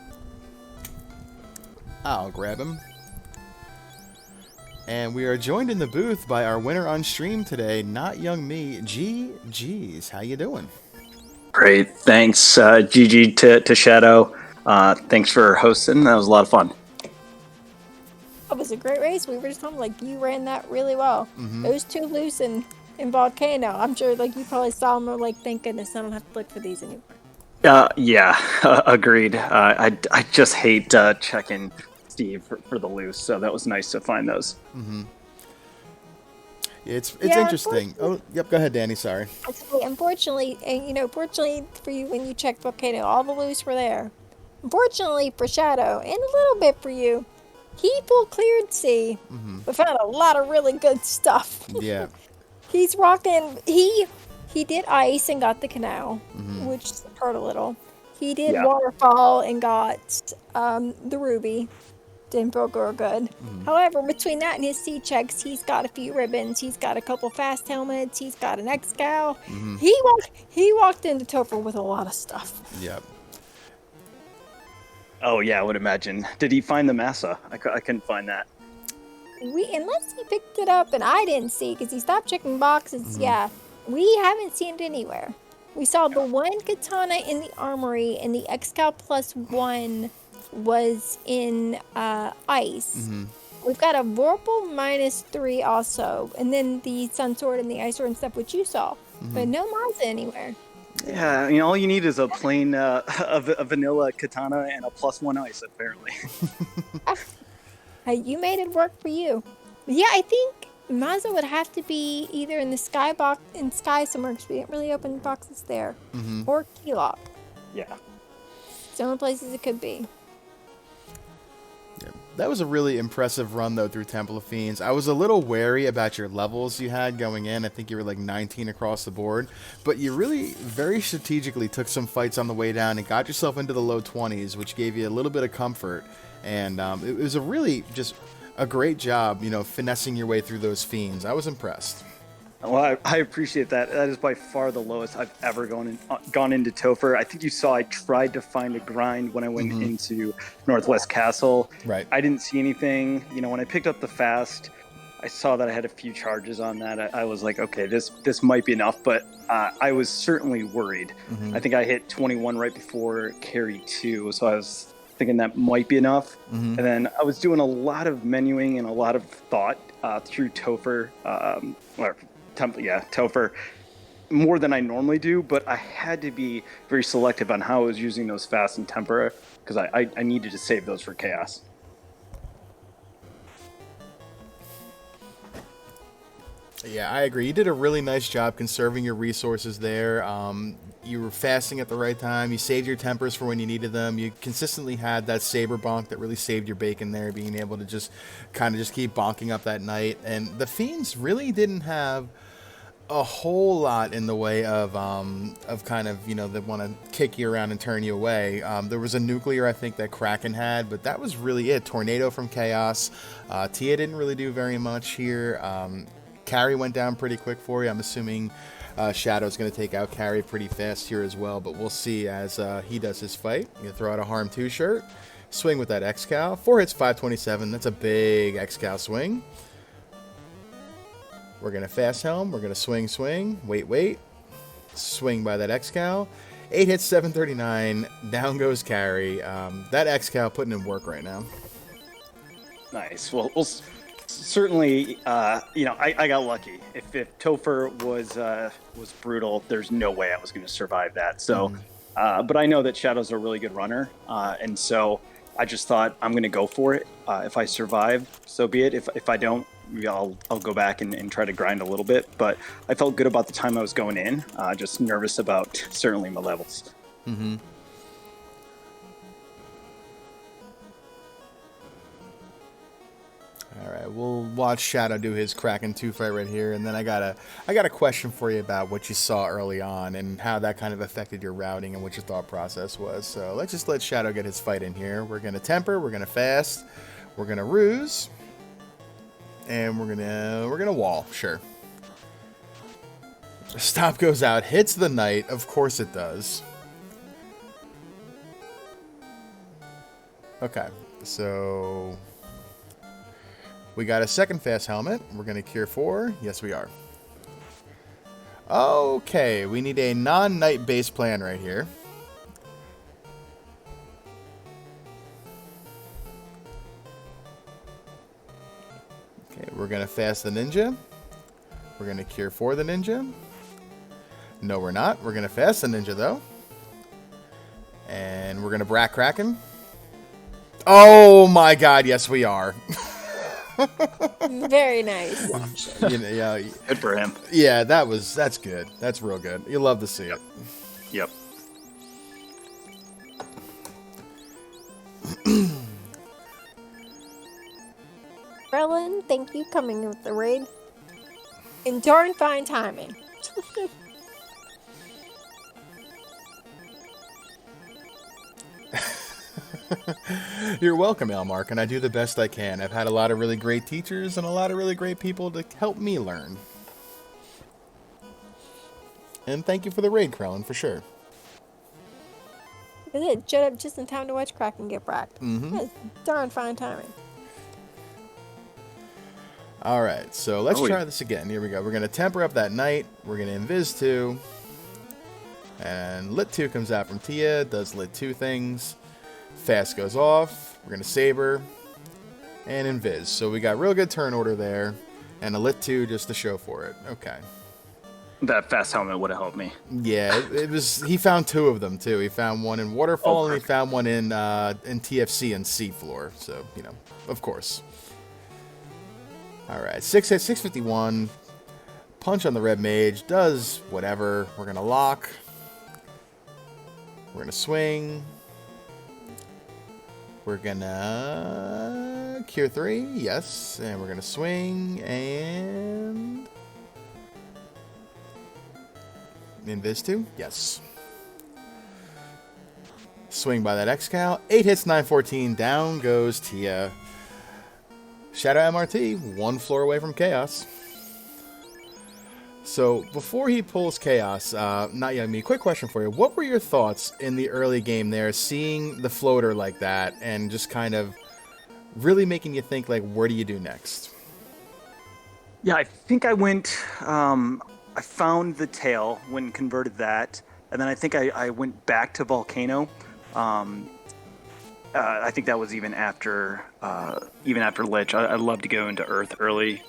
Speaker 1: I'll grab him. And we are joined in the booth by our winner on stream today, Not Young Me. GG's. How you doing?
Speaker 3: Great. Thanks, Gigi to Shadow. Thanks for hosting. That was a lot of fun.
Speaker 2: It was a great race. We were just talking like you ran that really well. Those two loose in Volcano. I'm sure like you probably saw them and like, thank goodness I don't have to look for these anymore.
Speaker 3: Yeah, agreed. I just hate checking Steve for the loose, so that was nice to find those.
Speaker 1: It's
Speaker 2: Yeah,
Speaker 1: interesting. Oh, yep. Go ahead, Danny. Sorry.
Speaker 2: Unfortunately, and fortunately for you when you checked Volcano, all the loose were there. Unfortunately for Shadow, and a little bit for you, he full cleared C, but found a lot of really good stuff.
Speaker 1: Yeah.
Speaker 2: He's rocking. He did ice and got the canal, which hurt a little. He did
Speaker 3: Yeah.
Speaker 2: waterfall and got the ruby. Didn't feel good. However, between that and his C checks, he's got a few ribbons. He's got a couple fast helmets. He's got an X-Cal. He walked into Topher with a lot of stuff.
Speaker 1: Yep.
Speaker 3: Oh yeah, I would imagine. Did he find the massa? I couldn't find that.
Speaker 2: Unless he picked it up and I didn't see because he stopped checking boxes. Yeah, we haven't seen it anywhere. We saw the one katana in the armory and the X-Cal +1 was in ice. We've got a Vorpal -3 also, and then the Sun Sword and the Ice Sword and stuff, which you saw, but no Mazda anywhere.
Speaker 3: Yeah, all you need is a plain a vanilla katana and a +1 ice, apparently.
Speaker 2: Hey, you made it work for you. But yeah, I think Mazda would have to be either in the Sky box in Sky somewhere because we didn't really open boxes there, or Keylock.
Speaker 3: Yeah.
Speaker 2: It's the only places it could be.
Speaker 1: That was a really impressive run, though, through Temple of Fiends. I was a little wary about your levels you had going in. I think you were like 19 across the board. But you really very strategically took some fights on the way down and got yourself into the low 20s, which gave you a little bit of comfort. And it was a really just a great job, finessing your way through those Fiends. I was impressed.
Speaker 3: Well, I appreciate that. That is by far the lowest I've ever gone into Topher. I think you saw I tried to find a grind when I went into Northwest Castle.
Speaker 1: Right.
Speaker 3: I didn't see anything. When I picked up the fast, I saw that I had a few charges on that. I was like, okay, this might be enough, but I was certainly worried. I think I hit 21 right before carry 2, so I was thinking that might be enough. And then I was doing a lot of menuing and a lot of thought through Topher, Topher, more than I normally do, but I had to be very selective on how I was using those fast and temper because I needed to save those for chaos.
Speaker 1: Yeah, I agree. You did a really nice job conserving your resources there. You were fasting at the right time. You saved your tempers for when you needed them. You consistently had that saber bonk that really saved your bacon there, being able to just keep bonking up that night. And the Fiends really didn't have a whole lot in the way of that want to kick you around and turn you away. There was a nuclear, I think, that Kraken had, but that was really it. Tornado from Chaos. Tia didn't really do very much here. Carry went down pretty quick for you. I'm assuming Shadow's going to take out Carry pretty fast here as well, but we'll see as he does his fight. You can throw out a Harm 2 shirt, swing with that X-Cal. 4 hits, 527. That's a big X-Cal swing. We're going to fast helm. We're going to swing. Wait. Swing by that X-Cal. 8 hits, 739. Down goes Carry. That X-Cal putting in work right now.
Speaker 3: Nice. Well, certainly, I got lucky. If Topher was brutal, there's no way I was going to survive that. So, but I know that Shadow's a really good runner, and so I just thought I'm going to go for it. If I survive, so be it. If I don't, maybe I'll go back and try to grind a little bit. But I felt good about the time I was going in. Just nervous about certainly my levels.
Speaker 1: All right, we'll watch Shadow do his Kraken 2 fight right here, and then I got a question for you about what you saw early on and how that kind of affected your routing and what your thought process was. So let's just let Shadow get his fight in here. We're gonna temper, we're gonna fast, we're gonna ruse, and we're gonna wall. Sure. Stop goes out, hits the knight. Of course it does. Okay, so we got a second fast helmet. We're going to cure 4. Yes, we are. Okay, we need a non-knight base plan right here. Okay, we're going to fast the ninja. We're going to cure for the ninja. No, we're not. We're going to fast the ninja, though. And we're going to brat Kraken. Oh, my God. Yes, we are.
Speaker 2: Very nice.
Speaker 1: Yeah,
Speaker 3: Good for him.
Speaker 1: yeah, that's good. That's real good. You love to see it.
Speaker 3: Yep.
Speaker 2: Krellin, thank you coming with the raid. And darn fine timing.
Speaker 1: You're welcome, Elmark, and I do the best I can. I've had a lot of really great teachers and a lot of really great people to help me learn. And thank you for the raid, Krellin, for sure.
Speaker 2: Look at it, shut up just in time to watch Kraken get bracked. That's darn fine timing.
Speaker 1: All right, so let's try this again. Here we go. We're going to temper up that knight. We're going to invis 2. And lit 2 comes out from Tia, does lit 2 things. Fast goes off. We're going to saber and invis. So we got real good turn order there. And a lit 2 just to show for it. Okay.
Speaker 3: That fast helmet would have helped me.
Speaker 1: Yeah, it was. He found 2 of them too. He found one in Waterfall and he found one in TFC and Seafloor. So, you know, of course. All right, 6 hit, 651. Punch on the red mage does whatever. We're gonna lock. We're gonna swing. We're gonna cure 3, yes, and we're gonna swing and invis 2, yes. Swing by that X-Cal. 8 hits, 914. Down goes Tia. Shadow MRT, 1 floor away from Chaos. So, before he pulls Chaos, notyoungme, quick question for you. What were your thoughts in the early game there, seeing the floater like that, and just kind of really making you think, like, where do you do next?
Speaker 3: Yeah, I think I went... I found the tail when converted that, and then I think I went back to Volcano. I think that was even after Lich. I love to go into Earth early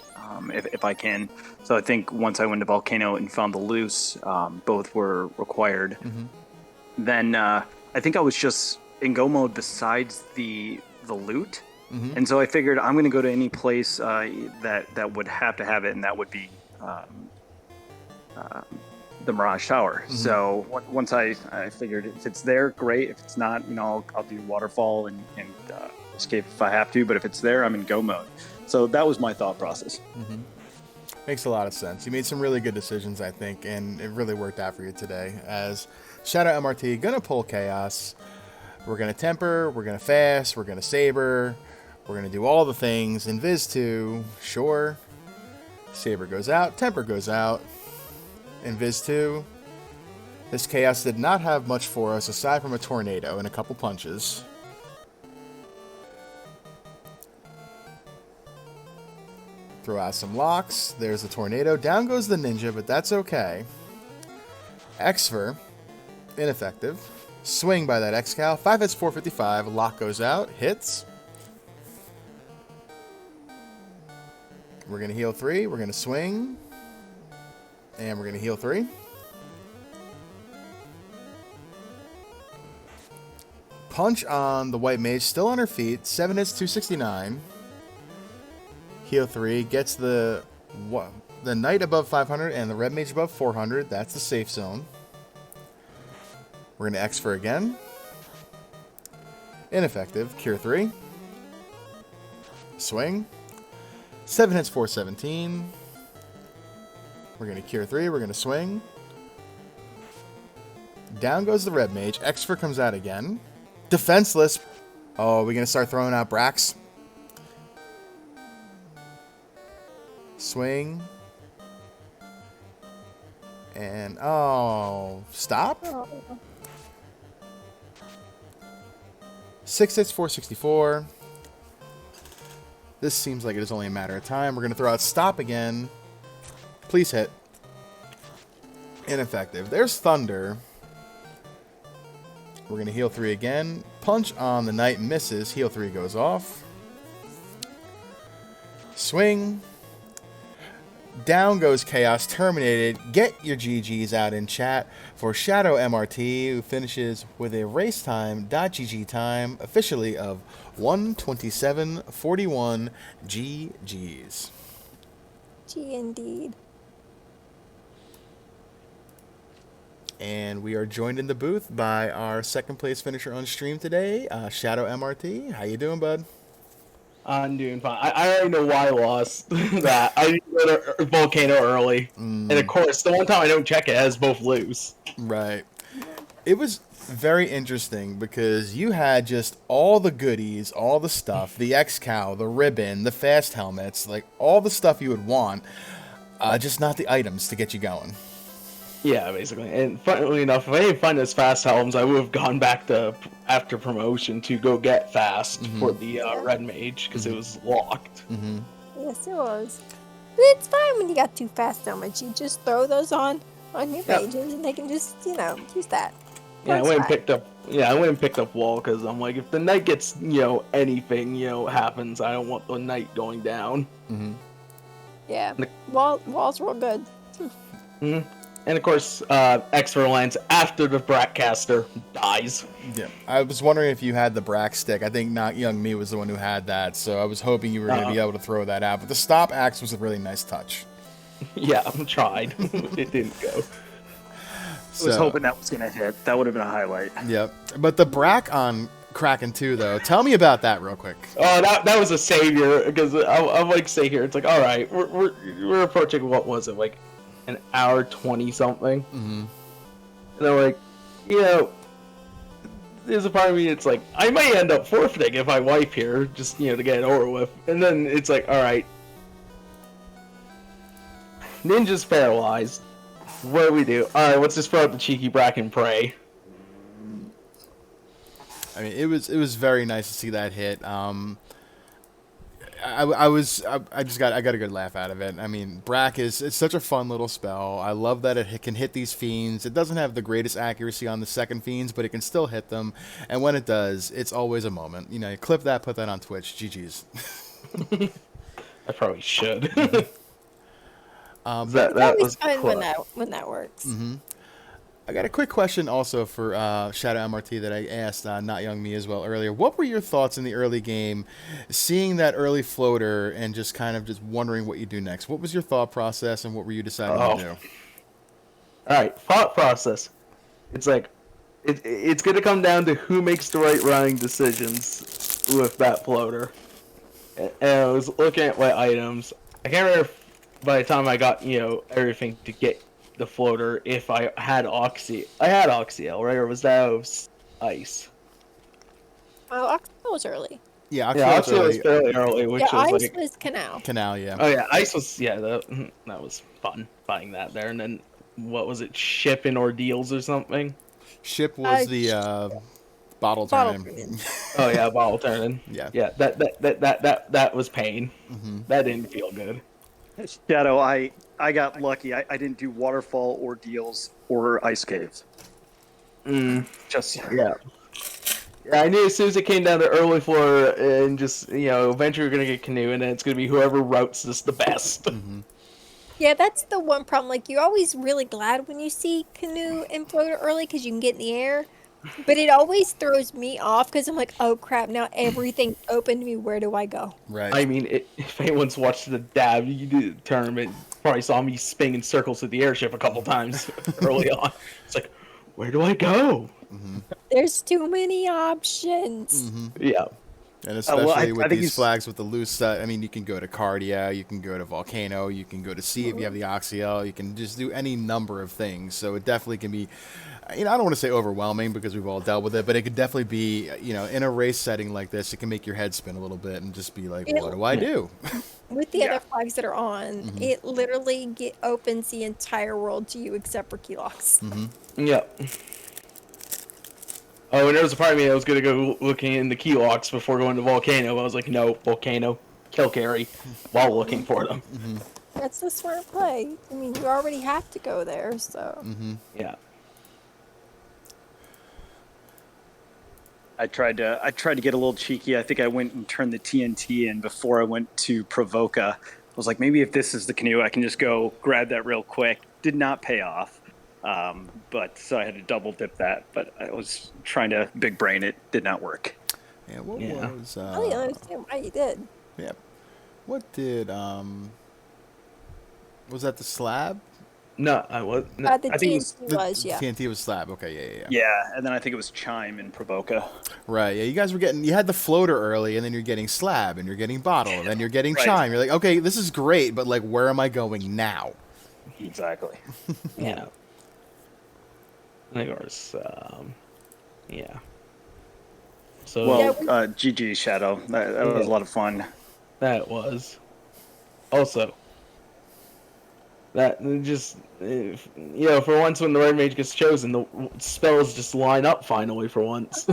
Speaker 3: if I can. So I think once I went to Volcano and found the loose, both were required. Then I think I was just in go mode besides the loot, and so I figured I'm going to go to any place that would have to have it, and that would be the Mirage Tower. So once I figured if it's there, great. If it's not, you know, I'll do Waterfall and escape if I have to. But if it's there, I'm in go mode. So that was my thought process.
Speaker 1: Makes a lot of sense. You made some really good decisions, I think, and it really worked out for you today. As Shadow MRT, gonna pull Chaos. We're gonna temper. We're gonna fast. We're gonna saber. We're gonna do all the things. Invis 2, sure. Saber goes out. Temper goes out. Invis 2. This Chaos did not have much for us aside from a tornado and a couple punches. Throw out some locks. There's the tornado. Down goes the ninja, but that's okay. Xfer. Ineffective. Swing by that X-Cal. 5 hits, 455. Lock goes out. Hits. We're going to heal 3. We're going to swing. And we're going to heal 3. Punch on the white mage. Still on her feet. 7 hits, 269. Heal 3. Gets the knight above 500 and the red mage above 400. That's the safe zone. We're going to X-fer again. Ineffective. Cure 3. Swing. 7 hits, 417. We're going to cure 3. We're going to swing. Down goes the red mage. X-fer comes out again. Defenseless. Oh, we're going to start throwing out Brax. Swing. And, oh, stop. 6 hits, 464. This seems like it is only a matter of time. We're going to throw out stop again. Please hit. Ineffective. There's Thunder. We're going to heal 3 again. Punch on the Knight misses. Heal 3 goes off. Swing. Down goes Chaos. Terminated. Get your GGs out in chat for shadowmrt, who finishes with a race time, .gg time, officially of 1:27:41 GGs.
Speaker 2: Gee, indeed.
Speaker 1: And we are joined in the booth by our second place finisher on stream today, shadowmrt. How you doing, bud?
Speaker 4: I'm doing fine. I already know why I lost that. I didn't go to Volcano early. And of course, the one time I don't check it, has both lose.
Speaker 1: Right. It was very interesting because you had just all the goodies, all the stuff, the X-Cow, the ribbon, the fast helmets, like all the stuff you would want, just not the items to get you going.
Speaker 4: Yeah, basically. And funnily enough, if I didn't find those fast helms, I would have gone back to after promotion to go get fast for the red mage because it was locked.
Speaker 2: Yes, it was. But it's fine when you got 2 fast helmets. You just throw those on your pages, and they can just, use that.
Speaker 4: Yeah, I
Speaker 2: Works
Speaker 4: went and
Speaker 2: fine.
Speaker 4: picked up. Yeah, I went and picked up wall because I'm like, if the knight gets anything happens, I don't want the knight going down.
Speaker 2: Yeah, wall's real good.
Speaker 4: And of course, X-Ray Lance after the Bratcaster dies.
Speaker 1: Yeah. I was wondering if you had the Brack stick. I think Not Young Me was the one who had that, so I was hoping you were going to be able to throw that out. But the stop axe was a really nice touch.
Speaker 4: Yeah, I tried. It didn't go.
Speaker 3: I was hoping that was going to hit. That would have been a highlight.
Speaker 1: Yep. But the Brack on Kraken 2, though, tell me about that real quick.
Speaker 4: Oh, that was a savior because I'm like, stay here. It's like, all right, we're approaching, what was it, like an hour 20 something. And I'm like, there's a part of me that's like, I might end up forfeiting if I wipe here, just to get it over with. And then it's like, all right, Ninja's paralyzed. What do we do? All right, let's just throw out the cheeky Brack and pray.
Speaker 1: I mean, it was very nice to see that hit. I got a good laugh out of it. I mean, Brack it's such a fun little spell. I love that it can hit these fiends. It doesn't have the greatest accuracy on the second fiends, but it can still hit them. And when it does, it's always a moment. You clip that, put that on Twitch. GG's.
Speaker 4: I probably should.
Speaker 2: That was fun when that works.
Speaker 1: I got a quick question also for shadowmrt that I asked Not Young Me as well earlier. What were your thoughts in the early game, seeing that early floater and just kind of just wondering what you do next? What was your thought process and what were you deciding to do?
Speaker 4: All right, thought process. It's like, it's going to come down to who makes the right running decisions with that floater. And I was looking at my items. I can't remember if by the time I got, everything to get the floater, if I had Oxy. I had Oxyel, right? Or was that ice?
Speaker 2: Oh, Oxyl was early.
Speaker 1: Yeah,
Speaker 4: Oxyel was fairly early, which was
Speaker 2: ice
Speaker 4: like...
Speaker 2: was Canal.
Speaker 1: Canal, yeah.
Speaker 4: Oh yeah, ice was, that was fun, buying that there. And then, what was it, Ship and Ordeals or something?
Speaker 1: Ship was the bottle turning.
Speaker 4: Oh yeah, bottle turning.
Speaker 1: Yeah.
Speaker 4: That was pain. That didn't feel good.
Speaker 3: Shadow, I got lucky. I didn't do waterfall ordeals or ice caves. Just
Speaker 4: yeah, I knew as soon as it came down to early floor and just eventually we're gonna get canoe, and then it's gonna be whoever routes this the best.
Speaker 2: Yeah, that's the one problem. Like, you're always really glad when you see canoe and floater early because you can get in the air. But it always throws me off because I'm like, oh crap, now everything's open to me. Where do I go?
Speaker 1: Right.
Speaker 4: I mean, if anyone's watched the dab tournament, probably saw me spinning in circles through the airship a couple times early on. It's like, where do I go?
Speaker 2: There's too many options.
Speaker 4: Yeah.
Speaker 1: And especially with these flags with the loose set, I mean, you can go to Cardia, you can go to Volcano, you can go to Sea if you have the Oxyel, you can just do any number of things. So it definitely can be, I don't want to say overwhelming because we've all dealt with it, but it could definitely be, in a race setting like this, it can make your head spin a little bit and just be like, what do I do?
Speaker 2: With the other flags that are on, it literally opens the entire world to you except for key locks.
Speaker 4: Yeah. Oh, and there was a part of me that was going to go looking in the key locks before going to Volcano. I was like, no, Volcano, kill carry while looking for them.
Speaker 2: That's the smart play. I mean, you already have to go there, so.
Speaker 4: Yeah.
Speaker 3: I tried to get a little cheeky. I think I went and turned the TNT in before I went to Provoca. I was like, maybe if this is the canoe, I can just go grab that real quick. Did not pay off. But so I had to double dip that. But I was trying to big brain it. Did not work.
Speaker 1: Yeah, what
Speaker 4: Yeah.
Speaker 1: was
Speaker 2: I don't understand why you did.
Speaker 1: yeah. What did was that the slab?
Speaker 4: No, I was. No,
Speaker 2: The
Speaker 3: I think it was
Speaker 2: TNT was, yeah.
Speaker 1: TNT was slab. Okay, yeah.
Speaker 3: Yeah, and then I think it was Chime in Provoca.
Speaker 1: Right, yeah, you guys were you had the floater early, and then you're getting slab, and you're getting bottle, and then you're getting
Speaker 3: Right.
Speaker 1: chime. You're like, okay, this is great, but like, where am I going now?
Speaker 3: Exactly.
Speaker 4: Yeah. I think it was. Yeah. So
Speaker 3: Well, GG Shadow. That was a lot of fun.
Speaker 4: that was. Also, that just for once when the red mage gets chosen, the spells just line up finally for once.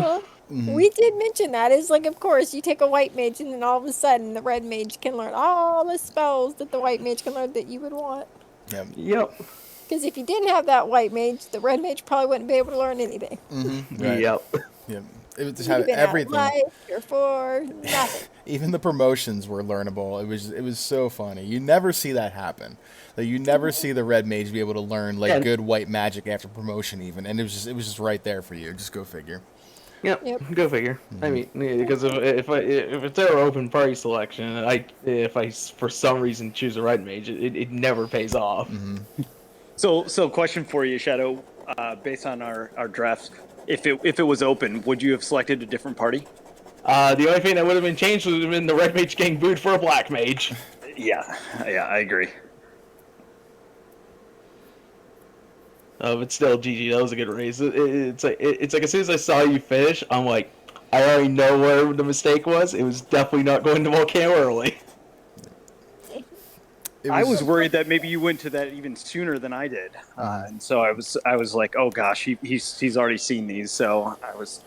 Speaker 2: We did mention that. It's like, of course, you take a white mage, and then all of a sudden, the red mage can learn all the spells that the white mage can learn that you would want.
Speaker 1: Yeah.
Speaker 4: Yep.
Speaker 2: Because if you didn't have that white mage, the red mage probably wouldn't be able to learn anything.
Speaker 1: Right.
Speaker 4: Yep.
Speaker 1: Yeah. It would just
Speaker 2: You'd
Speaker 1: have
Speaker 2: been out of
Speaker 1: everything.
Speaker 2: life, you're for nothing.
Speaker 1: Even the promotions were learnable. It was so funny. You never see that happen. Like, you never see the red mage be able to learn like
Speaker 4: Yeah.
Speaker 1: good white magic after promotion even, and it was just right there for you. Just go figure.
Speaker 4: Yep.
Speaker 2: Yep.
Speaker 4: Go figure. I mean, because if it's our open party selection, and if I for some reason choose a red mage, it never pays off.
Speaker 3: So question for you, Shadow. Based on our drafts, if it was open, would you have selected a different party?
Speaker 4: The only thing that would have been changed would have been the red mage getting booed for a black mage.
Speaker 3: Yeah, I agree.
Speaker 4: But still, GG, that was a good race. It's like as soon as I saw you finish, I'm like, I already know where the mistake was. It was definitely not going to Volcano early.
Speaker 3: I was worried that maybe you went to that even sooner than I did, and so I was like, oh gosh, he's already seen these. So I was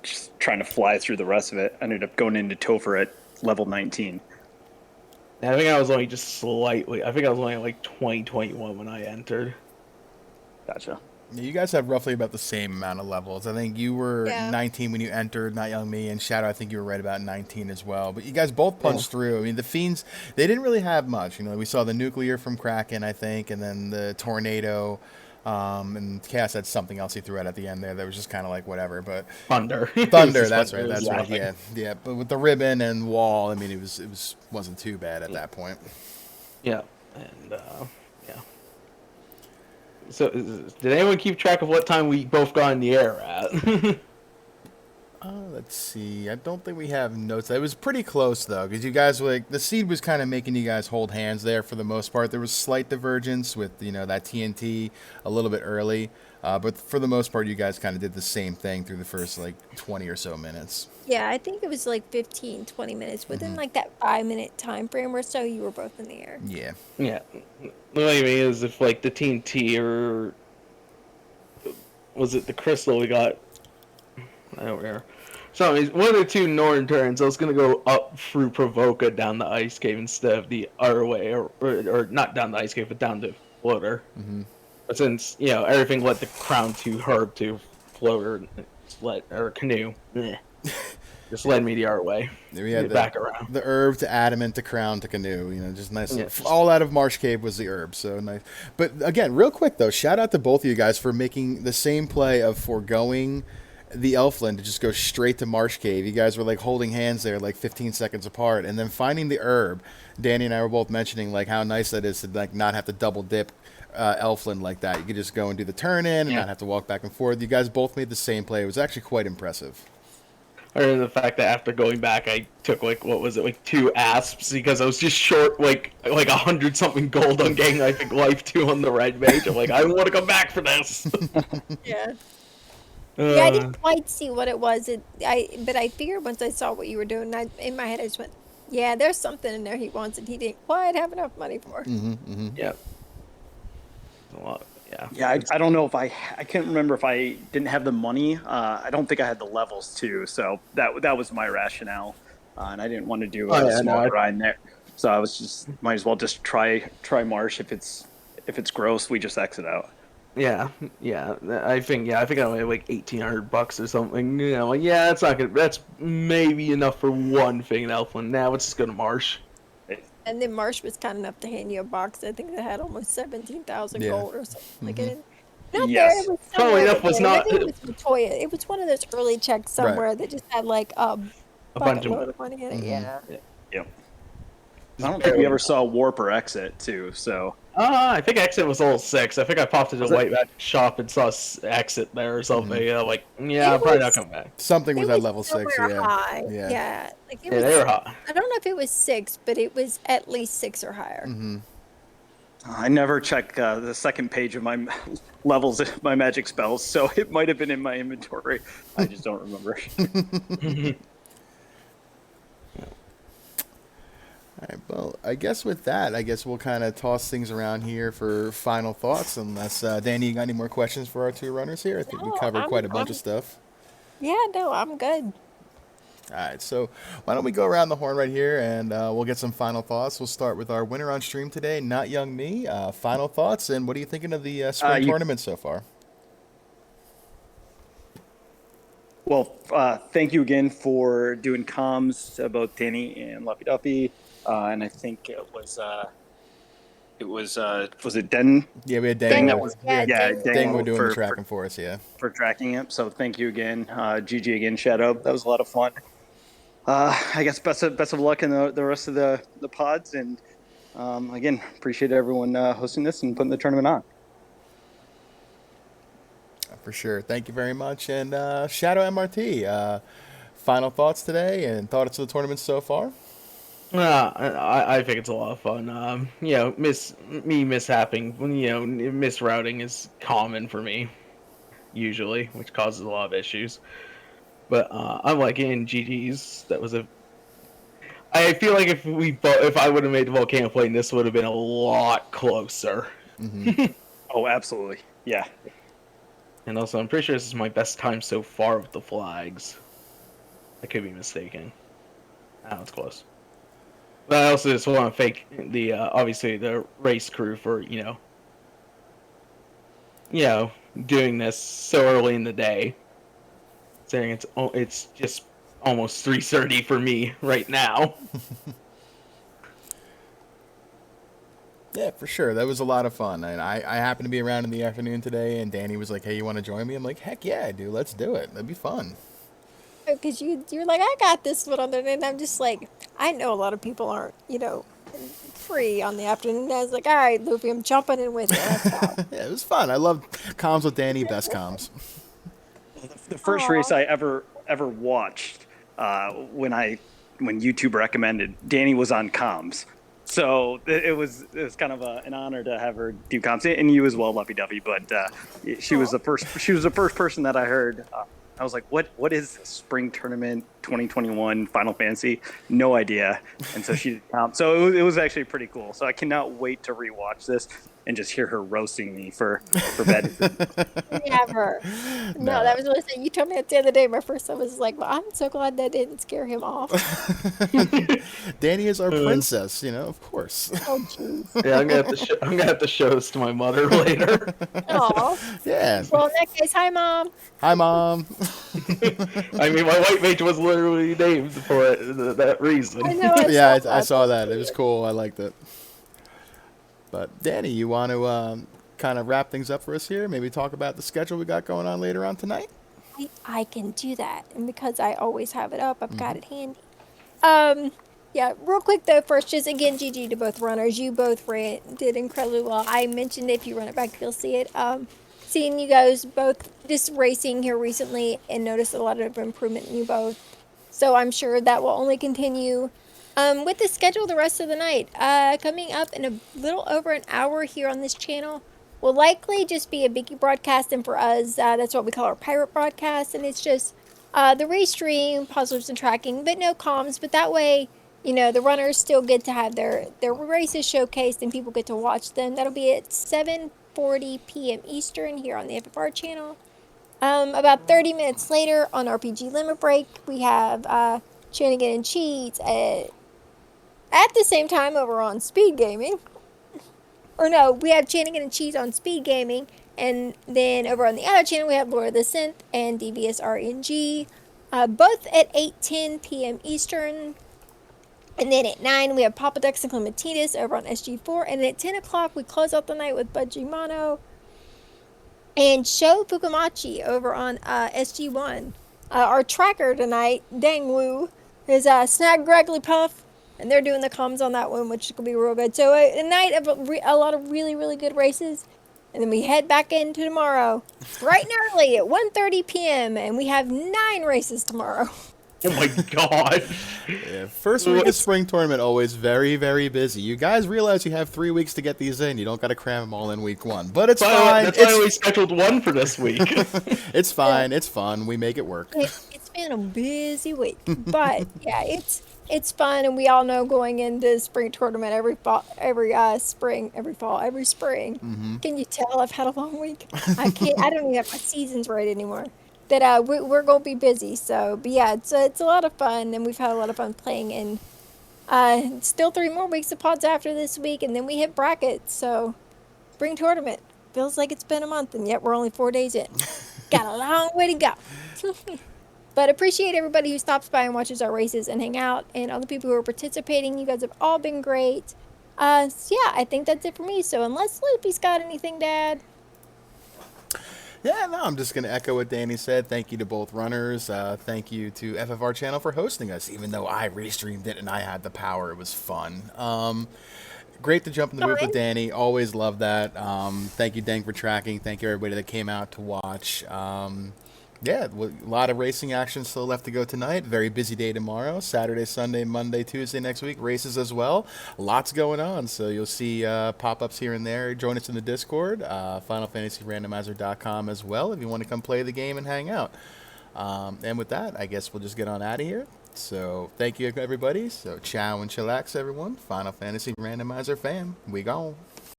Speaker 3: just trying to fly through the rest of it. I ended up going into Topher at level 19.
Speaker 4: And I think I was only just slightly. I think I was only like 2021 when I entered.
Speaker 3: Gotcha.
Speaker 1: Yeah, you guys have roughly about the same amount of levels. I think you were 19 when you entered, notyoungme, and Shadow, I think you were right about 19 as well. But you guys both punched through. I mean, the Fiends, they didn't really have much. You know, we saw the nuclear from Kraken, I think, and then the tornado, and Chaos had something else he threw out at the end there that was just kind of like whatever. But
Speaker 4: Thunder.
Speaker 1: Thunder, that's right, that's right.
Speaker 4: Exactly.
Speaker 1: Yeah. But with the ribbon and wall, I mean, it wasn't too bad at that point.
Speaker 4: Yeah, and yeah. So, did anyone keep track of what time we both got in the air at?
Speaker 1: Let's see. I don't think we have notes. It was pretty close, though, because you guys were like, the seed was kind of making you guys hold hands there for the most part. There was slight divergence with, that TNT a little bit early. But for the most part, you guys kind of did the same thing through the first, 20 or so minutes.
Speaker 2: Yeah, I think it was like 15, 20 minutes. Within like that 5-minute time frame or so, you were both in the air.
Speaker 1: Yeah.
Speaker 4: Yeah. What I mean is if, the TNT or... Was it the crystal we got? I don't remember. So, one of the two northern turns, I was going to go up through Provoca down the ice cave instead of the other way. Or not down the ice cave, but down the floater.
Speaker 1: Mm-hmm.
Speaker 4: But since, everything led the crown to herb to floater, or canoe. Just led me the other way.
Speaker 1: There we had
Speaker 4: back around.
Speaker 1: The herb to adamant to crown to canoe. Just nice.
Speaker 4: Yeah.
Speaker 1: All out of Marsh Cave was the herb, so nice. But again, real quick though, shout out to both of you guys for making the same play of foregoing the Elfland to just go straight to Marsh Cave. You guys were holding hands there 15 seconds apart, and then finding the herb. Danny and I were both mentioning how nice that is to not have to double dip Elfland like that. You could just go and do the turn in and not have to walk back and forth. You guys both made the same play. It was actually quite impressive.
Speaker 4: Or the fact that after going back, I took 2 asps because I was just short 100 something gold on getting life 2 on the red mage. I'm I don't want to come back for this.
Speaker 2: Yeah. Yeah, I didn't quite see what it was. But I figured once I saw what you were doing, in my head I just went, yeah, there's something in there he wants and he didn't quite have enough money for.
Speaker 4: Yeah. A lot. Yeah.
Speaker 3: Yeah, I don't know if I can't remember if I didn't have the money. I don't think I had the levels too, so that was my rationale, and I didn't want to do a small grind there. So I was just might as well just try Marsh. If it's gross, we just exit out.
Speaker 4: Yeah, I think I only like $1,800 or something. You know, like, yeah, that's not good. That's maybe enough for one thing in Elfland. Now let's just go to Marsh.
Speaker 2: And then Marsh was kind enough to hand you a box. I think that had almost 17,000
Speaker 1: Yeah.
Speaker 2: gold or something. Like
Speaker 1: Mhm.
Speaker 2: it, not there. It
Speaker 3: Yes.
Speaker 2: was
Speaker 4: Funnily
Speaker 2: somewhere.
Speaker 4: enough, was
Speaker 2: There.
Speaker 4: not
Speaker 2: Maybe it was Latoya. It was one of those early checks
Speaker 1: Right.
Speaker 2: somewhere that just had like a
Speaker 4: a
Speaker 2: bucket
Speaker 4: bunch of
Speaker 2: load of money in it.
Speaker 1: Mhm.
Speaker 2: Yeah.
Speaker 3: Yep. I don't think we ever saw warp or exit too. So
Speaker 4: I think exit was level 6. I think I popped into
Speaker 3: Was
Speaker 4: the
Speaker 3: it?
Speaker 4: white magic shop and saw exit there or something.
Speaker 1: Mhm.
Speaker 4: Like, yeah,
Speaker 2: It
Speaker 4: I'm probably not
Speaker 2: was-
Speaker 4: coming back.
Speaker 1: Something was
Speaker 2: It
Speaker 1: at
Speaker 2: was
Speaker 1: level 6,
Speaker 2: somewhere
Speaker 1: yeah.
Speaker 2: high.
Speaker 1: Yeah.
Speaker 2: Yeah. Like it
Speaker 4: Yeah,
Speaker 2: was.
Speaker 4: they were hot.
Speaker 2: I don't know if it was 6, but it was at least 6 or higher.
Speaker 1: Mm-hmm.
Speaker 3: I never check the second page of my levels, my magic spells. So it might have been in my inventory. I just don't remember.
Speaker 1: All right, well, I guess with that, we'll kind of toss things around here for final thoughts. Unless, Danny, you got any more questions for our two runners here? I think we
Speaker 2: No,
Speaker 1: covered quite a bunch of
Speaker 2: I'm
Speaker 1: stuff.
Speaker 2: yeah, no, I'm good.
Speaker 1: All right, so why don't we go around the horn right here, and we'll get some final thoughts. We'll start with our winner on stream today, notyoungme. Final thoughts, and what are you thinking of the spring tournament so far?
Speaker 3: Well, thank you again for doing comms about Danny and Luffy Duffy. And I think was it Den?
Speaker 1: Yeah, we had
Speaker 2: Dang,
Speaker 1: Dango.
Speaker 2: yeah,
Speaker 1: Dango
Speaker 3: Dango
Speaker 1: doing the tracking for us, yeah.
Speaker 3: for tracking it. So thank you again, GG again, Shadow. That was a lot of fun. I guess best of luck in the rest of the pods, and again, appreciate everyone hosting this and putting the tournament on.
Speaker 1: For sure. Thank you very much. And Shadow MRT, final thoughts today and thoughts of the tournament so far?
Speaker 4: I think it's a lot of fun. You know, mishapping, misrouting is common for me, usually, which causes a lot of issues. But I'm like in GG's. I feel like if I would have made the Volcano plane, this would have been a lot closer.
Speaker 1: Mm-hmm.
Speaker 3: Oh, absolutely. Yeah.
Speaker 4: And also, I'm pretty sure this is my best time so far with the flags. I could be mistaken. It's close. But I also just want to thank obviously the race crew for doing this so early in the day. Saying it's just almost 3:30 for me right now.
Speaker 1: Yeah, for sure. That was a lot of fun. And I happened to be around in the afternoon today, and Danny was like, hey, you want to join me? I'm like, heck yeah, dude, let's do it. That'd be fun.
Speaker 2: Because you're like, I got this one on there, and I'm just like, I know a lot of people aren't, free on the afternoon. I was like, all right, Luffy, I'm jumping in with you. Let's go.
Speaker 1: Yeah, it was fun. I love comms with Danny, best comms.
Speaker 3: The first race I ever watched when YouTube recommended, Danny was on comms. So it was kind of an honor to have her do comms, and you as well, Luffy Duffy. But she was the first person that I heard. I was like, what is Spring Tournament 2021 Final Fantasy? No idea. And so she did comms. So it was actually pretty cool. So I cannot wait to rewatch this and just hear her roasting me for bad.
Speaker 2: Never. No, that was really sad. You told me that the other day. My first son was like, well, I'm so glad that didn't scare him off.
Speaker 1: Danny is our princess, of course.
Speaker 2: Oh, jeez.
Speaker 4: Yeah, I'm gonna have to show this to my mother later.
Speaker 2: Aw.
Speaker 1: Yeah.
Speaker 2: Well, in that case, hi, Mom.
Speaker 1: Hi, Mom.
Speaker 4: I mean, my white mage was literally named for that reason.
Speaker 2: I know.
Speaker 1: Yeah, I saw that. It was cool. I liked it. But Danny, you want to kind of wrap things up for us here? Maybe talk about the schedule we got going on later on tonight?
Speaker 2: I can do that. And because I always have it up, I've got it handy. Yeah, real quick though, first, just again, GG to both runners. You both did incredibly well. I mentioned if you run it back, you'll see it. Seeing you guys both just racing here recently and noticed a lot of improvement in you both. So I'm sure that will only continue. With the schedule the rest of the night, coming up in a little over an hour here on this channel, will likely just be a Biggie broadcast, and for us, that's what we call our pirate broadcast, and it's just the race stream, puzzles, and tracking, but no comms, but that way, the runners still get to have their races showcased, and people get to watch them. That'll be at 7:40 p.m. Eastern here on the FFR channel. About 30 minutes later on RPG Limit Break, we have Shenanigan and Cheats at At the same time, over on Speed Gaming, or no, we have Channing and Cheese on Speed Gaming, and then over on the other channel we have Lord of the Synth and Devious RNG, both at 8:10 p.m. Eastern. And then at 9 we have Papa Ducks and Clementinas over on SG4, and at 10 o'clock we close out the night with Budgie Mono and Sho Fukumachi over on SG1. Our tracker tonight, Dang Woo, is Snag Greggly Puff, and they're doing the comms on that one, which is going to be real good. So a night of a lot of really, really good races. And then we head back into tomorrow, bright and early at 1:30 p.m., and we have 9 races tomorrow.
Speaker 4: Oh my god.
Speaker 1: Yeah, first week of spring tournament, always very, very busy. You guys realize you have 3 weeks to get these in. You don't got to cram them all in week 1. But it's fine.
Speaker 4: That's why we scheduled one for this week.
Speaker 1: It's fine. It's fun. We make it work.
Speaker 2: It's been a busy week. But, yeah, it's fun. And we all know going into spring tournament every spring.
Speaker 1: Mm-hmm.
Speaker 2: Can you tell I've had a long week? I don't even have my seasons right anymore. That we're going to be busy. So, but yeah, it's a lot of fun, and we've had a lot of fun playing. And still 3 more weeks of pods after this week, and then we hit brackets. So, spring tournament feels like it's been a month, and yet we're only 4 days in. Got a long way to go. But appreciate everybody who stops by and watches our races and hang out, and all the people who are participating. You guys have all been great. So yeah, I think that's it for me. So unless Loopy's got anything to add.
Speaker 1: Yeah, no, I'm just going to echo what Danny said. Thank you to both runners. Thank you to FFR Channel for hosting us, even though I restreamed it and I had the power. It was fun. Great to jump in the booth with Danny. Always love that. Thank you, Dang, for tracking. Thank you, everybody that came out to watch. Yeah, a lot of racing action still left to go tonight. Very busy day tomorrow. Saturday, Sunday, Monday, Tuesday next week. Races as well. Lots going on. So you'll see pop-ups here and there. Join us in the Discord. FinalFantasyRandomizer.com as well if you want to come play the game and hang out. And with that, I guess we'll just get on out of here. So thank you, everybody. So ciao and chillax, everyone. Final Fantasy Randomizer fam. We gone.